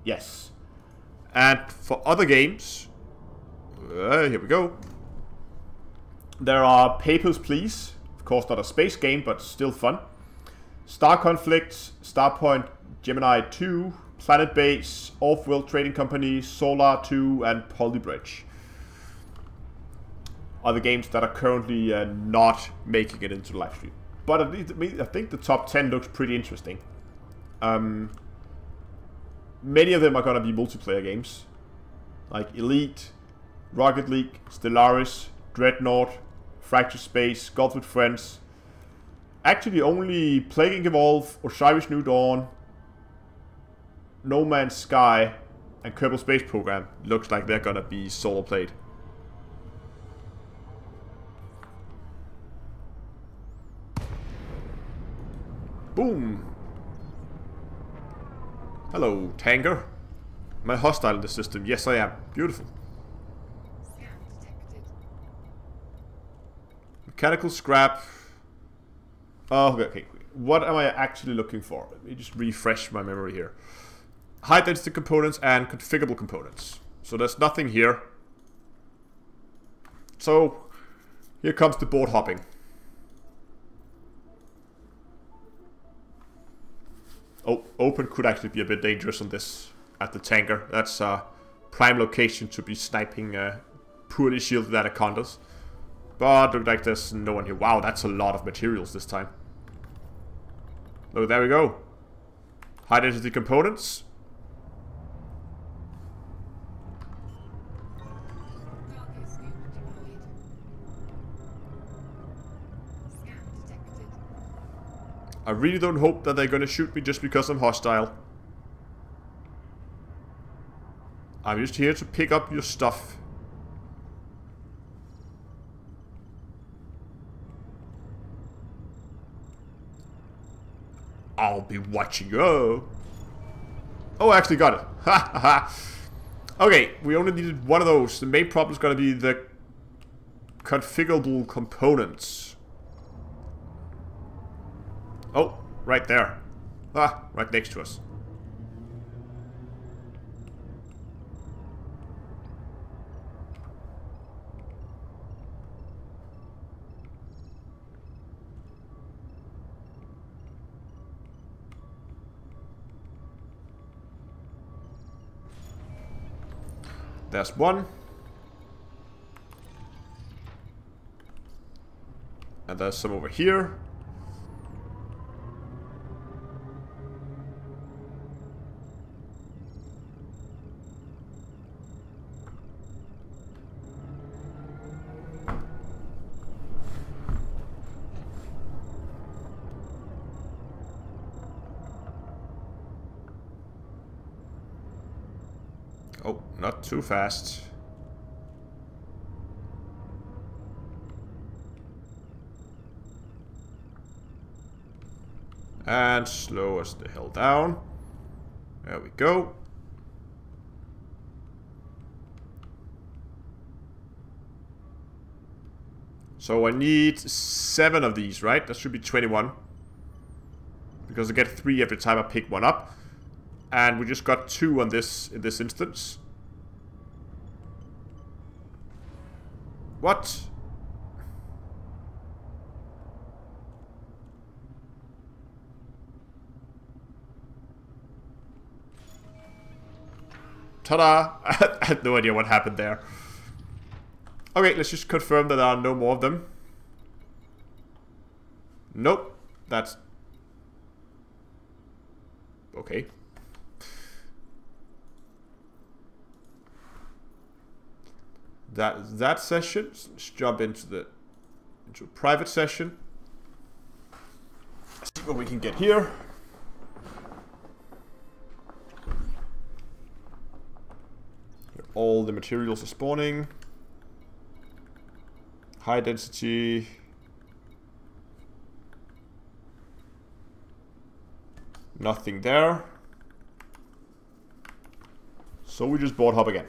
Yes. And for other games, here we go. There are Papers, Please. Of course, not a space game, but still fun. Star Conflict, Starpoint, Gemini 2, Planet Base, Off-World Trading Company, Solar 2, and Polybridge are the games that are currently not making it into the live stream. But at least, I think the top 10 looks pretty interesting. Many of them are going to be multiplayer games, like Elite, Rocket League, Stellaris, Dreadnought, Fractured Space, Golf with Friends. Actually, only Plague Evolve, Osiris New Dawn, No Man's Sky, and Kerbal Space Program looks like they're gonna be solo played. Boom! Hello, Tanger. Am I hostile in the system? Yes, I am. Beautiful. Scan detected. Mechanical scrap. Oh, okay. What am I actually looking for? Let me just refresh my memory here. High density components and configurable components. So there's nothing here. So here comes the board hopping. Oh, open could actually be a bit dangerous on this at the tanker. That's a prime location to be sniping poorly shielded anacondas. But look like there's no one here. Wow, that's a lot of materials this time. Oh, there we go. High density components. Cargo scoop deployed. Scan detected. I really don't hope that they're gonna shoot me just because I'm hostile. I'm just here to pick up your stuff. I'll be watching you. Oh, I actually got it. Ha ha ha. Okay, we only needed one of those. The main problem is going to be the configurable components. Oh, right there. Ah, right next to us. There's one. And there's some over here. Oh, not too fast. And slow us the hell down. There we go. So I need 7 of these, right? That should be 21. Because I get 3 every time I pick one up. And we just got 2 on this in this instance. What? Ta-da! I had no idea what happened there. Okay, let's just confirm that there are no more of them. Nope. That's... okay. That session. Let's jump into a private session. Let's see what we can get here. All the materials are spawning. High density. Nothing there. So we just board hop again.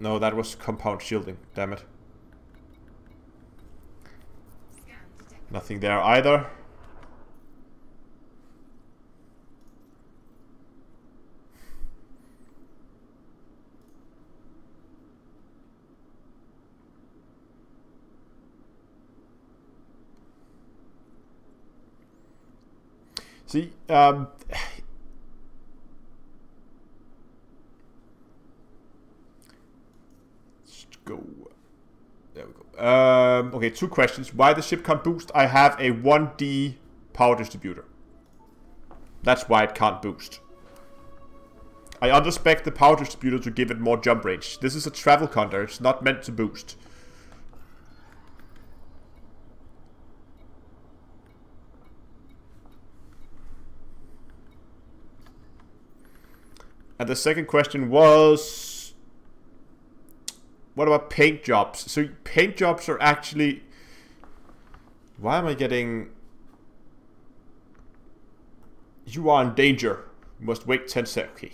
No, that was compound shielding. Damn it. Scan detected. Nothing there either. See, let's go. There we go. Okay, 2 questions. Why the ship can't boost? I have a 1D power distributor. That's why it can't boost. I underspec the power distributor to give it more jump range. This is a travel counter. It's not meant to boost. And the second question was, what about paint jobs? So paint jobs are actually, why am I getting, you are in danger, must wait 10 seconds. Okay.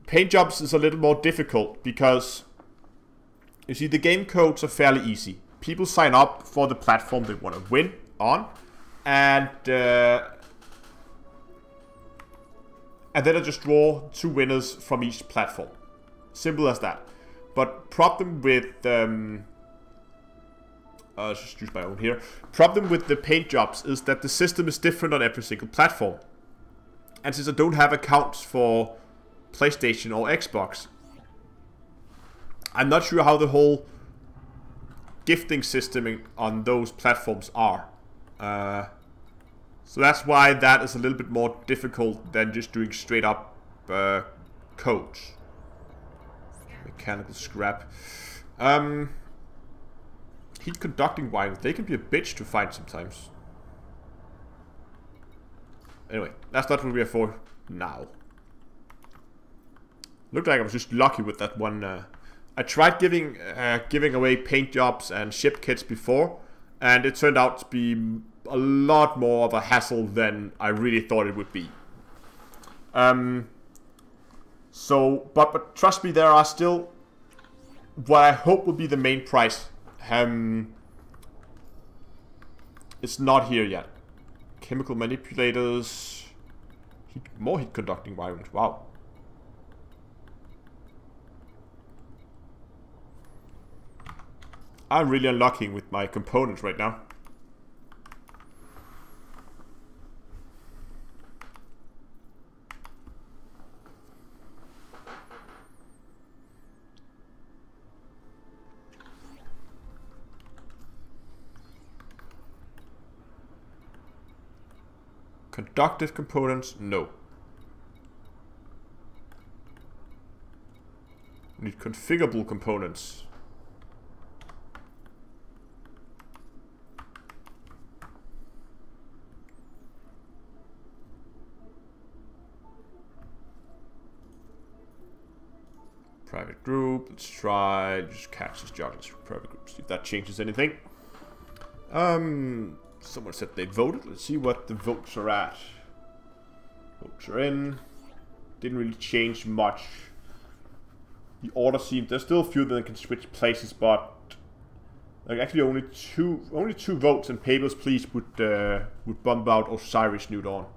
Paint jobs is a little more difficult because, you see, the game codes are fairly easy. People sign up for the platform they want to win on, and then I just draw 2 winners from each platform. Simple as that. But problem with just use my own here. Problem with the paint jobs is that the system is different on every single platform. And since I don't have accounts for PlayStation or Xbox, I'm not sure how the whole gifting system on those platforms are. So that's why that is a little bit more difficult than just doing straight up codes. Mechanical scrap. Heat conducting wires, they can be a bitch to find sometimes. Anyway, that's not what we are for now. Looked like I was just lucky with that one. I tried giving away paint jobs and ship kits before, and it turned out to be a lot more of a hassle than I really thought it would be. So, but trust me, there are still what I hope will be the main price. It's not here yet. Chemical manipulators, more heat conducting wirings. Wow. I'm really unlucky with my components right now. Conductive components, no. Need configurable components. Private group, let's try just catch this job as private group, see if that changes anything. Someone said they voted. Let's see what the votes are at. Votes are in. Didn't really change much. The order seemed, there's still a few that can switch places, but like actually only two votes and papers please would bump out Osiris New Dawn.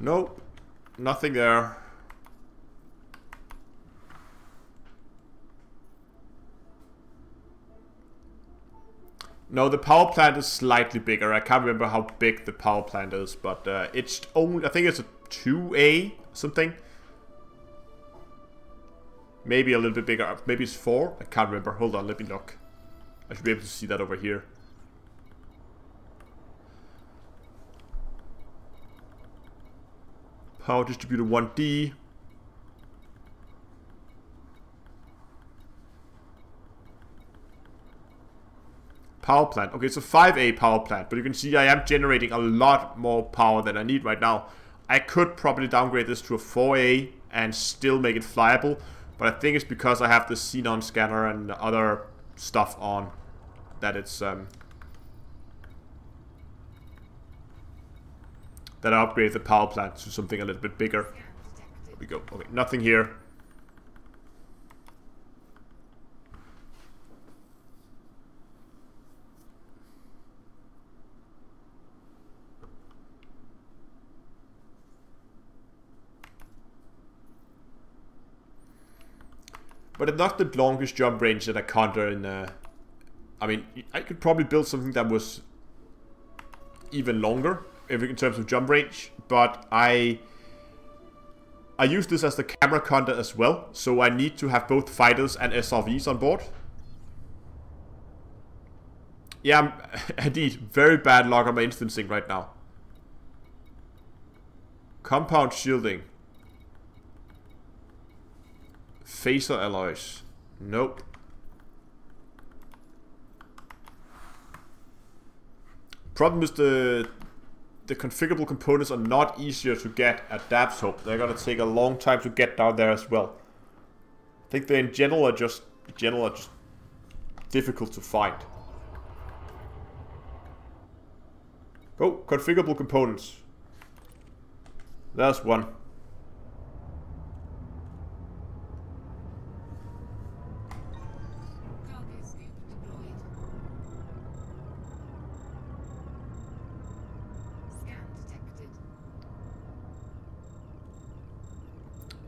Nope, nothing there. No, the power plant is slightly bigger. I can't remember how big the power plant is, but it's only, I think it's a 2A something. Maybe a little bit bigger. Maybe it's 4. I can't remember. Hold on, let me look. I should be able to see that over here. Power distributor 1D. Power plant. Okay, it's a 5A power plant, but you can see I am generating a lot more power than I need right now. I could probably downgrade this to a 4A and still make it flyable, but I think it's because I have the xenon scanner and other stuff on that it's Then I upgrade the power plant to something a little bit bigger. There we go. Okay, nothing here. But it's not the longest jump range that I counter in. I mean, I could probably build something that was even longer in terms of jump range, but I use this as the camera counter as well, so I need to have both fighters and SRVs on board. Yeah, I need very bad luck on my instancing right now. Compound shielding. Phaser alloys. Nope. Problem is the configurable components are not easier to get at Dab's Hope. They're gonna take a long time to get down there as well. I think they in general are just difficult to find. Oh, configurable components. There's one. Cargo scoop deployed. Scan detected.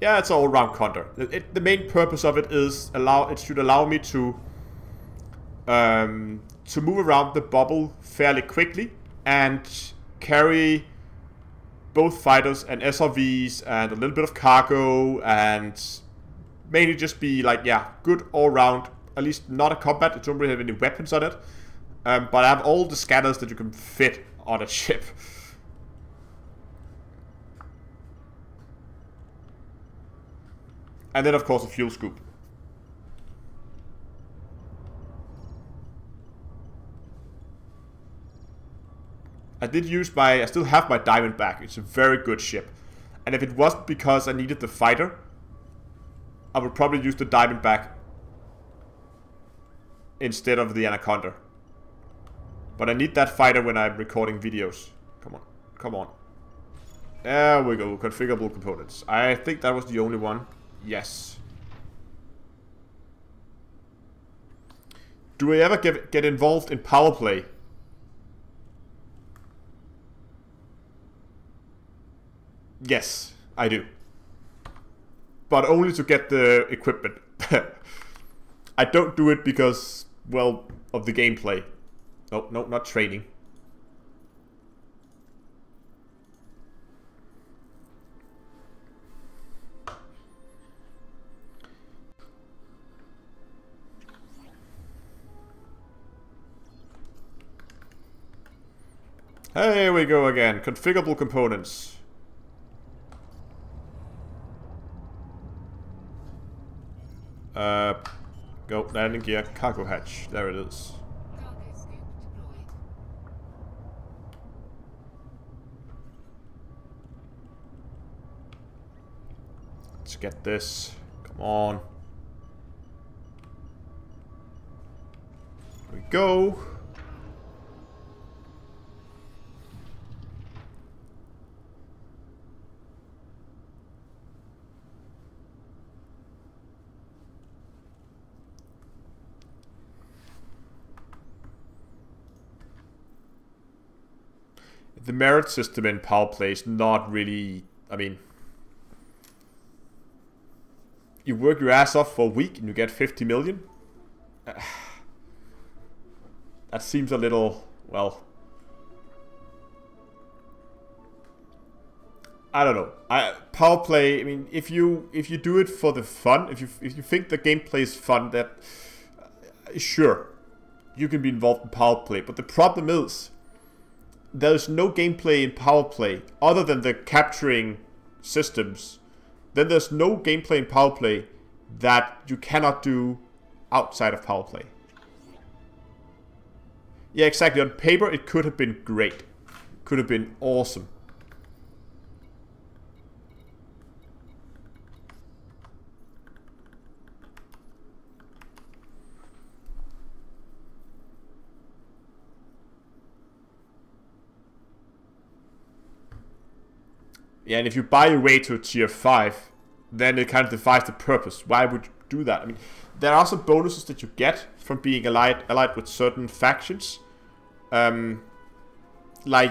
Yeah, it's an all-round counter. The main purpose of it is it should allow me to move around the bubble fairly quickly and carry both fighters and SRVs and a little bit of cargo and mainly just be like, yeah, good all-round. At least not a combat. I don't really have any weapons on it, but I have all the scanners that you can fit on a ship. And then, of course, a fuel scoop. I still have my Diamondback. It's a very good ship. And if it wasn't because I needed the fighter, I would probably use the Diamondback instead of the Anaconda. But I need that fighter when I'm recording videos. Come on. Come on. There we go. Configurable components. I think that was the only one. Yes. Do I ever get involved in power play? Yes, I do. But only to get the equipment. I don't do it because, well, of the gameplay. No, no, not training. Here we go again. Configurable components. Go, landing gear, cargo hatch. There it is. Cargo scoop deployed. Let's get this. Come on. Here we go. The merit system in power play is not really, I mean, you work your ass off for a week and you get 50 million? That seems a little, well, I don't know. Power play, I mean, if you do it for the fun, if you think the gameplay is fun, that sure, you can be involved in power play, but the problem is there's no gameplay in power play other than the capturing systems. Then there's no gameplay in power play that you cannot do outside of power play. Yeah, exactly. On paper, it could have been great. Could have been awesome. Yeah, and if you buy your way to a tier 5, then it kind of defies the purpose. Why would you do that? I mean, there are some bonuses that you get from being allied with certain factions. Like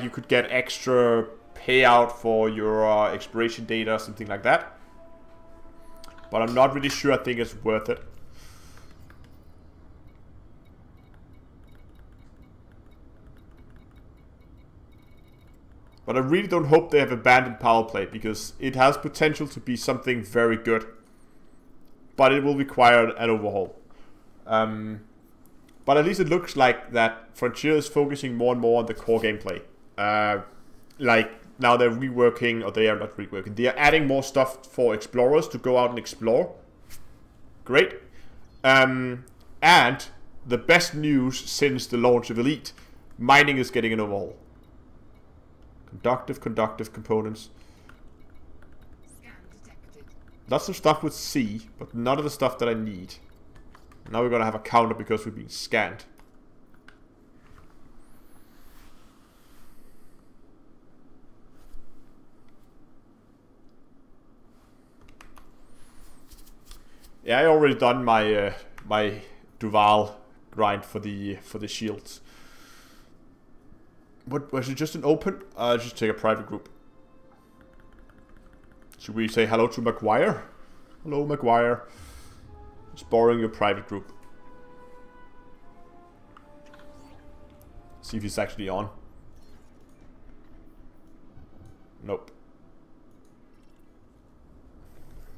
you could get extra payout for your exploration data or something like that. But I'm not really sure I think it's worth it. But I really don't hope they have abandoned power play, because it has potential to be something very good. But it will require an overhaul. But at least it looks like that Frontier is focusing more and more on the core gameplay. Like now they're reworking, or they are not reworking, they are adding more stuff for explorers to go out and explore. Great. And the best news since the launch of Elite, mining is getting an overhaul. Conductive components. Scan detected. Lots of stuff with C, but none of the stuff that I need. Now we're gonna have a counter because we're being scanned. Yeah, I already done my my Duval grind for the shields. What was it? Just an open? Just take a private group. Should we say hello to Maguire? Hello, Maguire. Just borrowing your private group. See if he's actually on. Nope.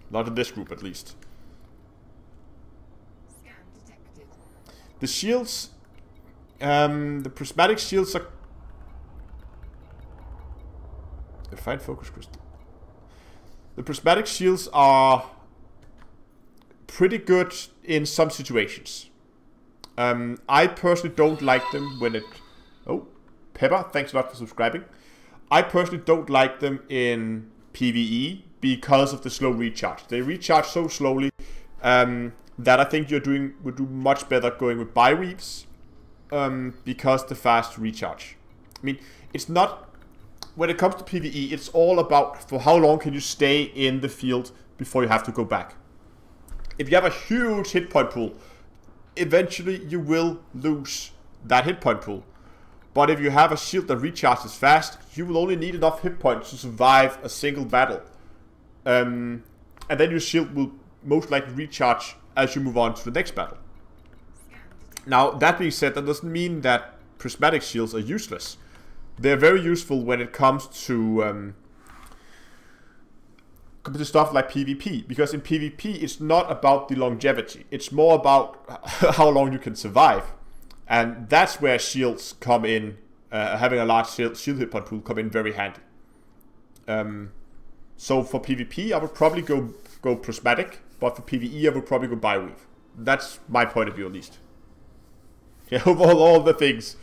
Not in this group, at least. Scan detected. The shields, the prismatic shields are. Find focus crystal. The prismatic shields are pretty good in some situations. I personally don't like them when it. Oh, Pepper, thanks a lot for subscribing. I personally don't like them in PvE because of the slow recharge. They recharge so slowly that I think would do much better going with biweaves because the fast recharge. I mean, it's not. When it comes to PvE, it's all about for how long can you stay in the field before you have to go back. If you have a huge hit point pool, eventually you will lose that hit point pool. But if you have a shield that recharges fast, you will only need enough hit points to survive a single battle. And then your shield will most likely recharge as you move on to the next battle. Now, that being said, that doesn't mean that prismatic shields are useless. They're very useful when it comes to stuff like PvP, because in PvP it's not about the longevity, it's more about how long you can survive, and that's where shields come in. Having a large shield hit point pool come in very handy. So for PvP I would probably go prismatic, but for PvE I would probably go biweave. That's my point of view, at least. Yeah, overall all the things.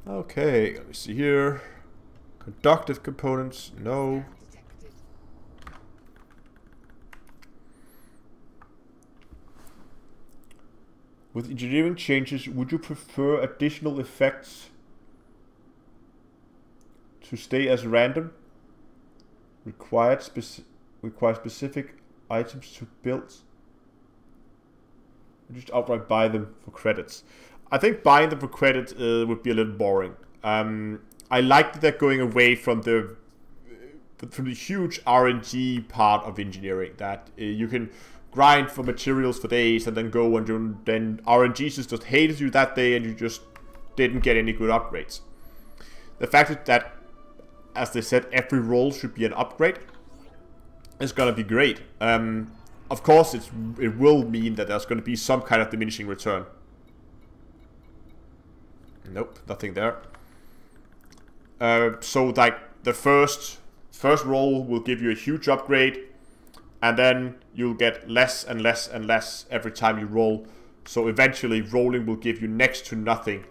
Okay, let me see here. Conductive components, no. Detected. With engineering changes, would you prefer additional effects to stay as random? Require specific items to build? Or just outright buy them for credits? I think buying them for credit would be a little boring. I like that they're going away from the huge RNG part of engineering. That you can grind for materials for days and then go and then RNG just hated you that day and you just didn't get any good upgrades. The fact that, as they said, every role should be an upgrade is gonna be great. Of course, it will mean that there's gonna be some kind of diminishing return. Nope, nothing there. So like the first roll will give you a huge upgrade, and then you'll get less and less and less every time you roll. So eventually rolling will give you next to nothing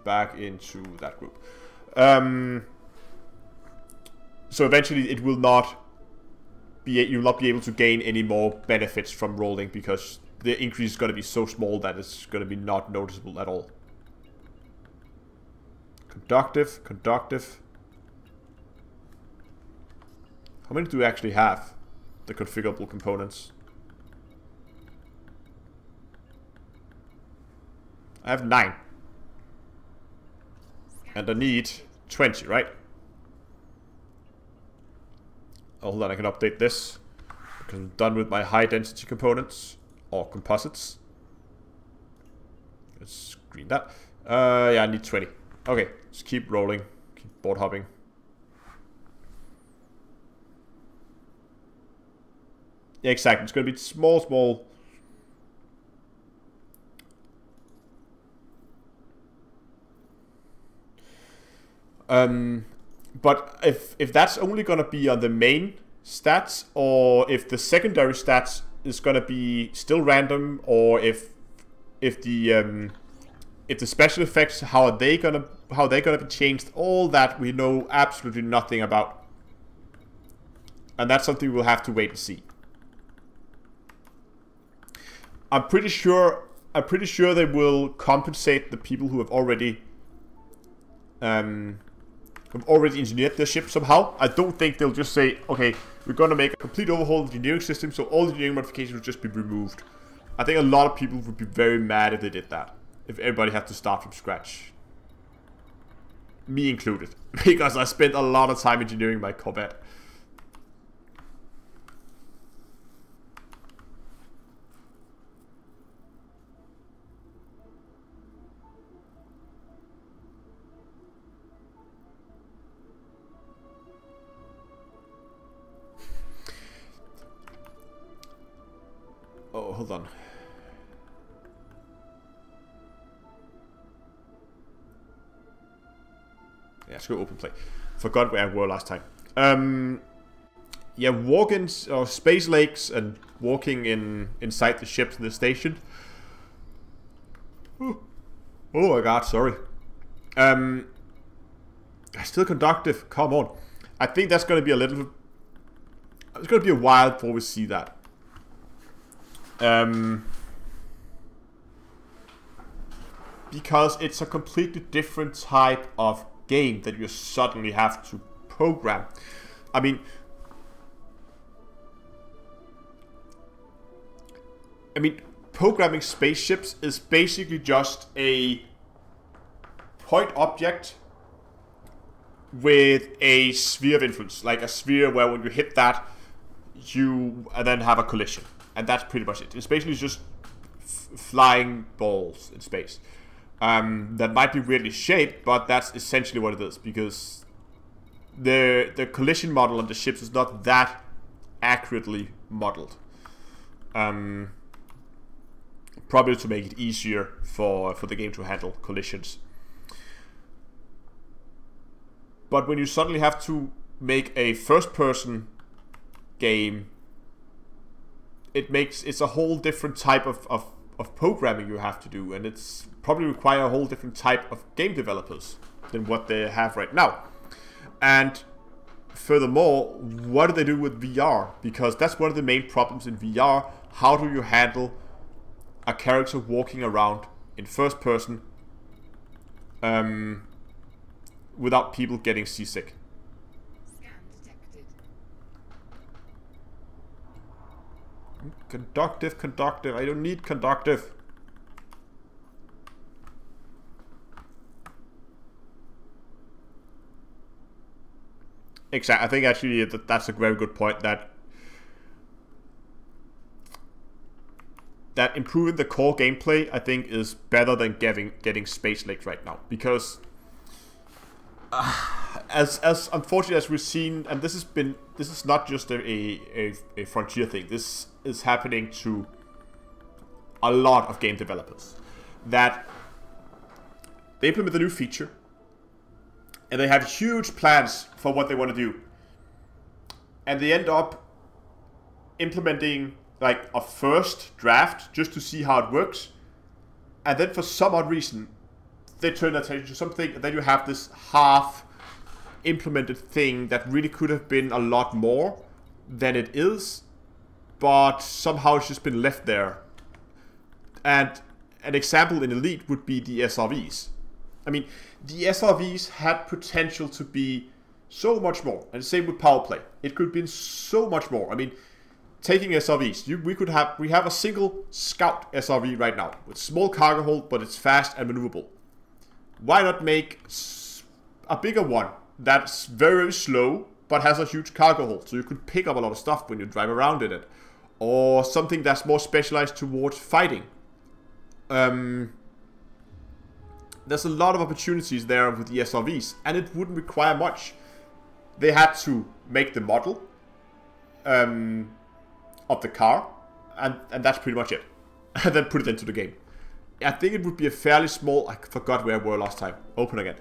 back into that group. So eventually it will not be, you'll not be able to gain any more benefits from rolling because the increase is going to be so small that it's going to be not noticeable at all. Conductive, conductive. How many do we actually have? The configurable components. I have 9. And I need 20, right? Oh, hold on, I can update this. Because I'm done with my high density components. Or composites. Let's screen that. Yeah, I need 20. Okay, let's keep rolling. Keep board hopping. Yeah, exactly. It's going to be small. But if that's only going to be on the main stats, or if the secondary stats is going to be still random, or if the special effects, how they're going to be changed, all that we know absolutely nothing about, and that's something we'll have to wait and see. I'm pretty sure they will compensate the people who have already engineered their ship somehow. I don't think they'll just say, okay, we're gonna make a complete overhaul of the engineering system, so all the engineering modifications will just be removed. I think a lot of people would be very mad if they did that. If everybody had to start from scratch. Me included. Because I spent a lot of time engineering my Corvette. Oh, hold on. Yeah, let's go open play. Forgot where I were last time. Yeah, walk-ins or space lakes and walking inside the ships in the station. Oh my god, sorry. Still conductive. Come on. I think that's going to be a little. It's going to be a while before we see that. Because it's a completely different type of game that you suddenly have to program. I mean, programming spaceships is basically just a point object with a sphere of influence, like a sphere where when you hit that, you then have a collision. And that's pretty much it. It's basically just flying balls in space. That might be weirdly shaped, but that's essentially what it is. Because the collision model on the ships is not that accurately modeled. Probably to make it easier for the game to handle collisions. But when you suddenly have to make a first-person game, it's a whole different type of programming you have to do, and it's probably require a whole different type of game developers than what they have right now. And furthermore, what do they do with VR? Because that's one of the main problems in VR. How do you handle a character walking around in first person without people getting seasick? Conductive. I don't need conductive. Exactly. I think actually that's a very good point. That improving the core gameplay, I think, is better than getting space lakes right now, because as unfortunate as we've seen, and this is not just a Frontier thing. This is happening to a lot of game developers, that they implement a new feature and they have huge plans for what they want to do, and they end up implementing like a first draft just to see how it works, and then for some odd reason they turn attention to something, and then you have this half implemented thing that really could have been a lot more than it is, but somehow it's just been left there. And an example in Elite would be the SRVs. I mean, the SRVs had potential to be so much more, and the same with power play. It could have been so much more. I mean, taking SRVs, we have a single scout SRV right now with small cargo hold, but it's fast and maneuverable. Why not make a bigger one that's very, very slow but has a huge cargo hold, so you could pick up a lot of stuff when you drive around in it, or something that's more specialized towards fighting. There's a lot of opportunities there with the SRVs, and it wouldn't require much. They had to make the model of the car, and that's pretty much it. And then put it into the game. I think it would be a fairly small... I forgot where we were last time. Open again.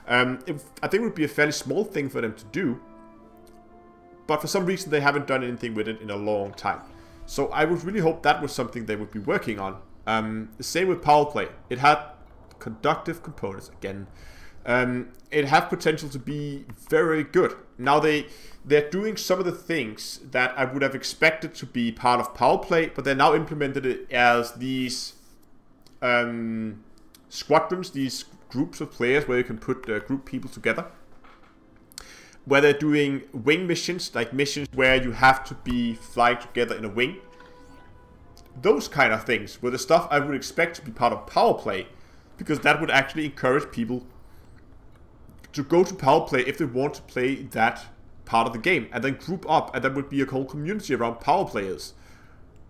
I think it would be a fairly small thing for them to do, but for some reason they haven't done anything with it in a long time. So I would really hope that was something they would be working on. The same with power play. It had conductive components again. It had potential to be very good. Now they're doing some of the things that I would have expected to be part of power play, but they're now implemented it as these squadrons, these groups of players where you can put group people together. Where they're doing wing missions, like missions where you have to be flying together in a wing. Those kind of things were the stuff I would expect to be part of power play, because that would actually encourage people to go to power play if they want to play that part of the game, and then group up, and there would be a whole community around power players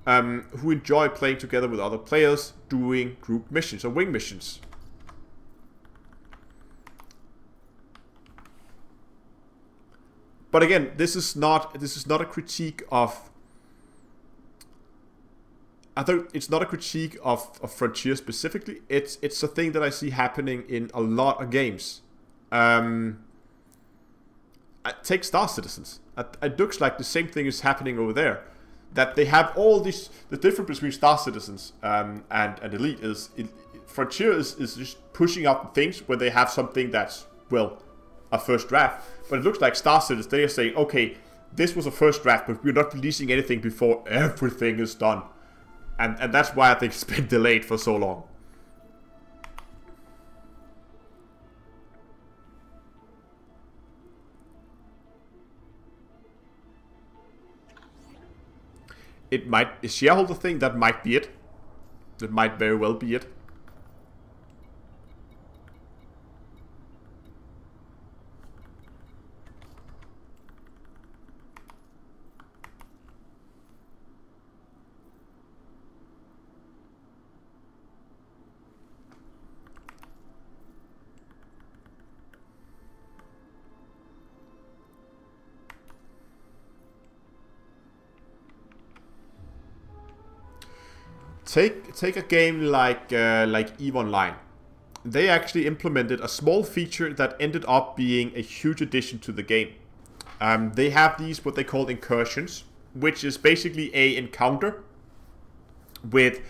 who enjoy playing together with other players doing group missions or wing missions. But again, this is not a critique of... I think it's not a critique of Frontier specifically. It's a thing that I see happening in a lot of games. Take Star Citizens. It looks like the same thing is happening over there. That they have all these... The difference between Star Citizens and Elite is... Frontier is just pushing out things when they have something that's, well, a first draft. But it looks like Star Citizens, they are saying, okay, this was a first draft, but we're not releasing anything before everything is done. And that's why I think it's been delayed for so long. It might... A shareholder thing, that might be it. That might very well be it. Take a game like EVE Online. They actually implemented a small feature that ended up being a huge addition to the game. They have these, what they call incursions, which is basically a encounter with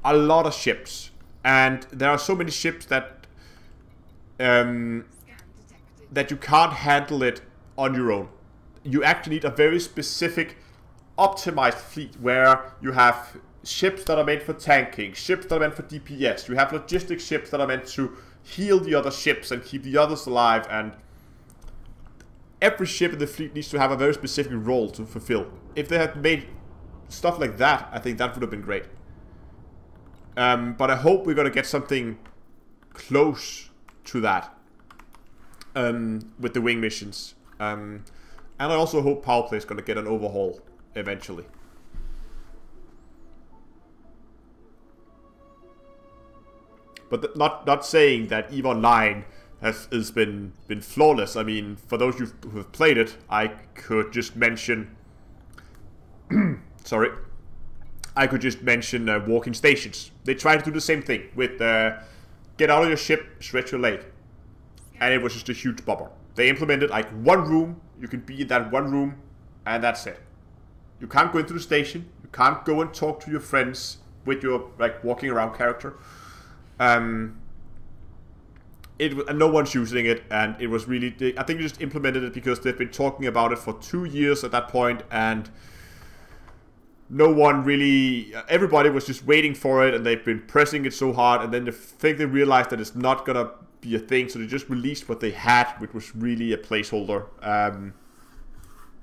a lot of ships. And there are so many ships that that you can't handle it on your own. You actually need a very specific optimized fleet where you have ships that are meant for tanking, ships that are meant for DPS, you have logistic ships that are meant to heal the other ships and keep the others alive, and every ship in the fleet needs to have a very specific role to fulfill. If they had made stuff like that, I think that would have been great. But I hope we're going to get something close to that with the wing missions. And I also hope Power Play is going to get an overhaul eventually. But not saying that EVE Online has been flawless. I mean, for those who have played it, I could just mention... sorry. I could just mention walking stations. They tried to do the same thing with get out of your ship, stretch your leg. And it was just a huge bummer. They implemented like one room, you can be in that one room, and that's it. You can't go into the station, you can't go and talk to your friends with your like walking around character. and no one's using it, and it was really, I think they just implemented it because they've been talking about it for 2 years at that point, and no one really, everybody was just waiting for it, and they've been pressing it so hard, and then they realized that it's not gonna be a thing, so they just released what they had, which was really a placeholder,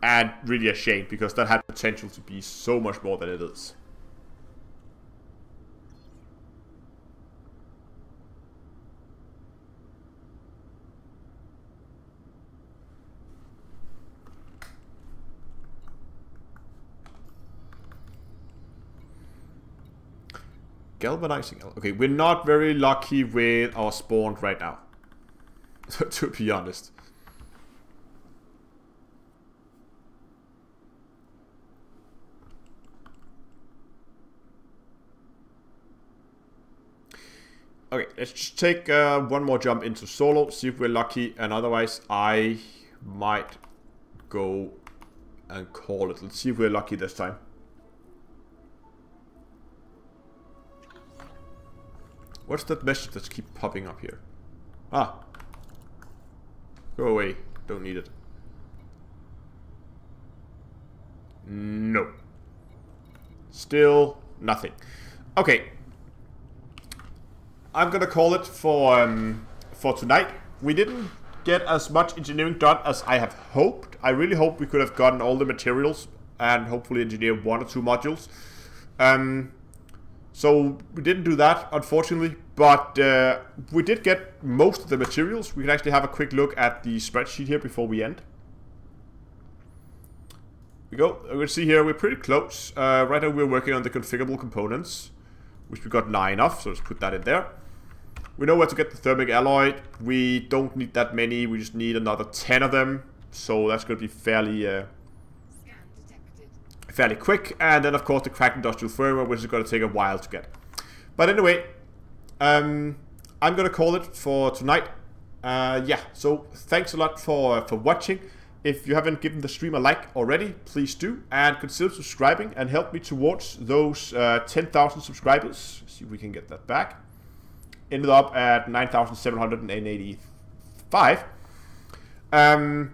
and really a shame, because that had potential to be so much more than it is. Galvanizing. Okay, we're not very lucky with our spawn right now, to be honest. Okay, let's just take one more jump into solo, see if we're lucky, and otherwise I might go and call it. Let's see if we're lucky this time. What's that message that's keep popping up here? Ah. Go away. Don't need it. No. Still nothing. Okay. I'm gonna call it for tonight. We didn't get as much engineering done as I have hoped. I really hope we could have gotten all the materials and hopefully engineer 1 or 2 modules. So we didn't do that, unfortunately, but we did get most of the materials. We can actually have a quick look at the spreadsheet here before we end. We go. We can see here we're pretty close. Right now we're working on the configurable components, which we got 9 of, so let's put that in there. We know where to get the thermic alloy. We don't need that many. We just need another 10 of them, so that's going to be fairly quick. And then of course the cracked industrial firmware, which is going to take a while to get. But anyway, I'm going to call it for tonight. Yeah, so thanks a lot for watching. If you haven't given the stream a like already, please do, and consider subscribing and help me towards those 10,000 subscribers. Let's see if we can get that back. Ended up at 9,785. And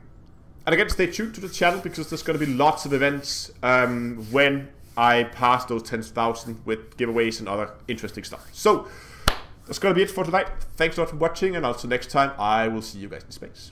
again, stay tuned to the channel because there's going to be lots of events when I pass those 10,000 with giveaways and other interesting stuff. So that's going to be it for tonight. Thanks a lot for watching, and until next time, I will see you guys in space.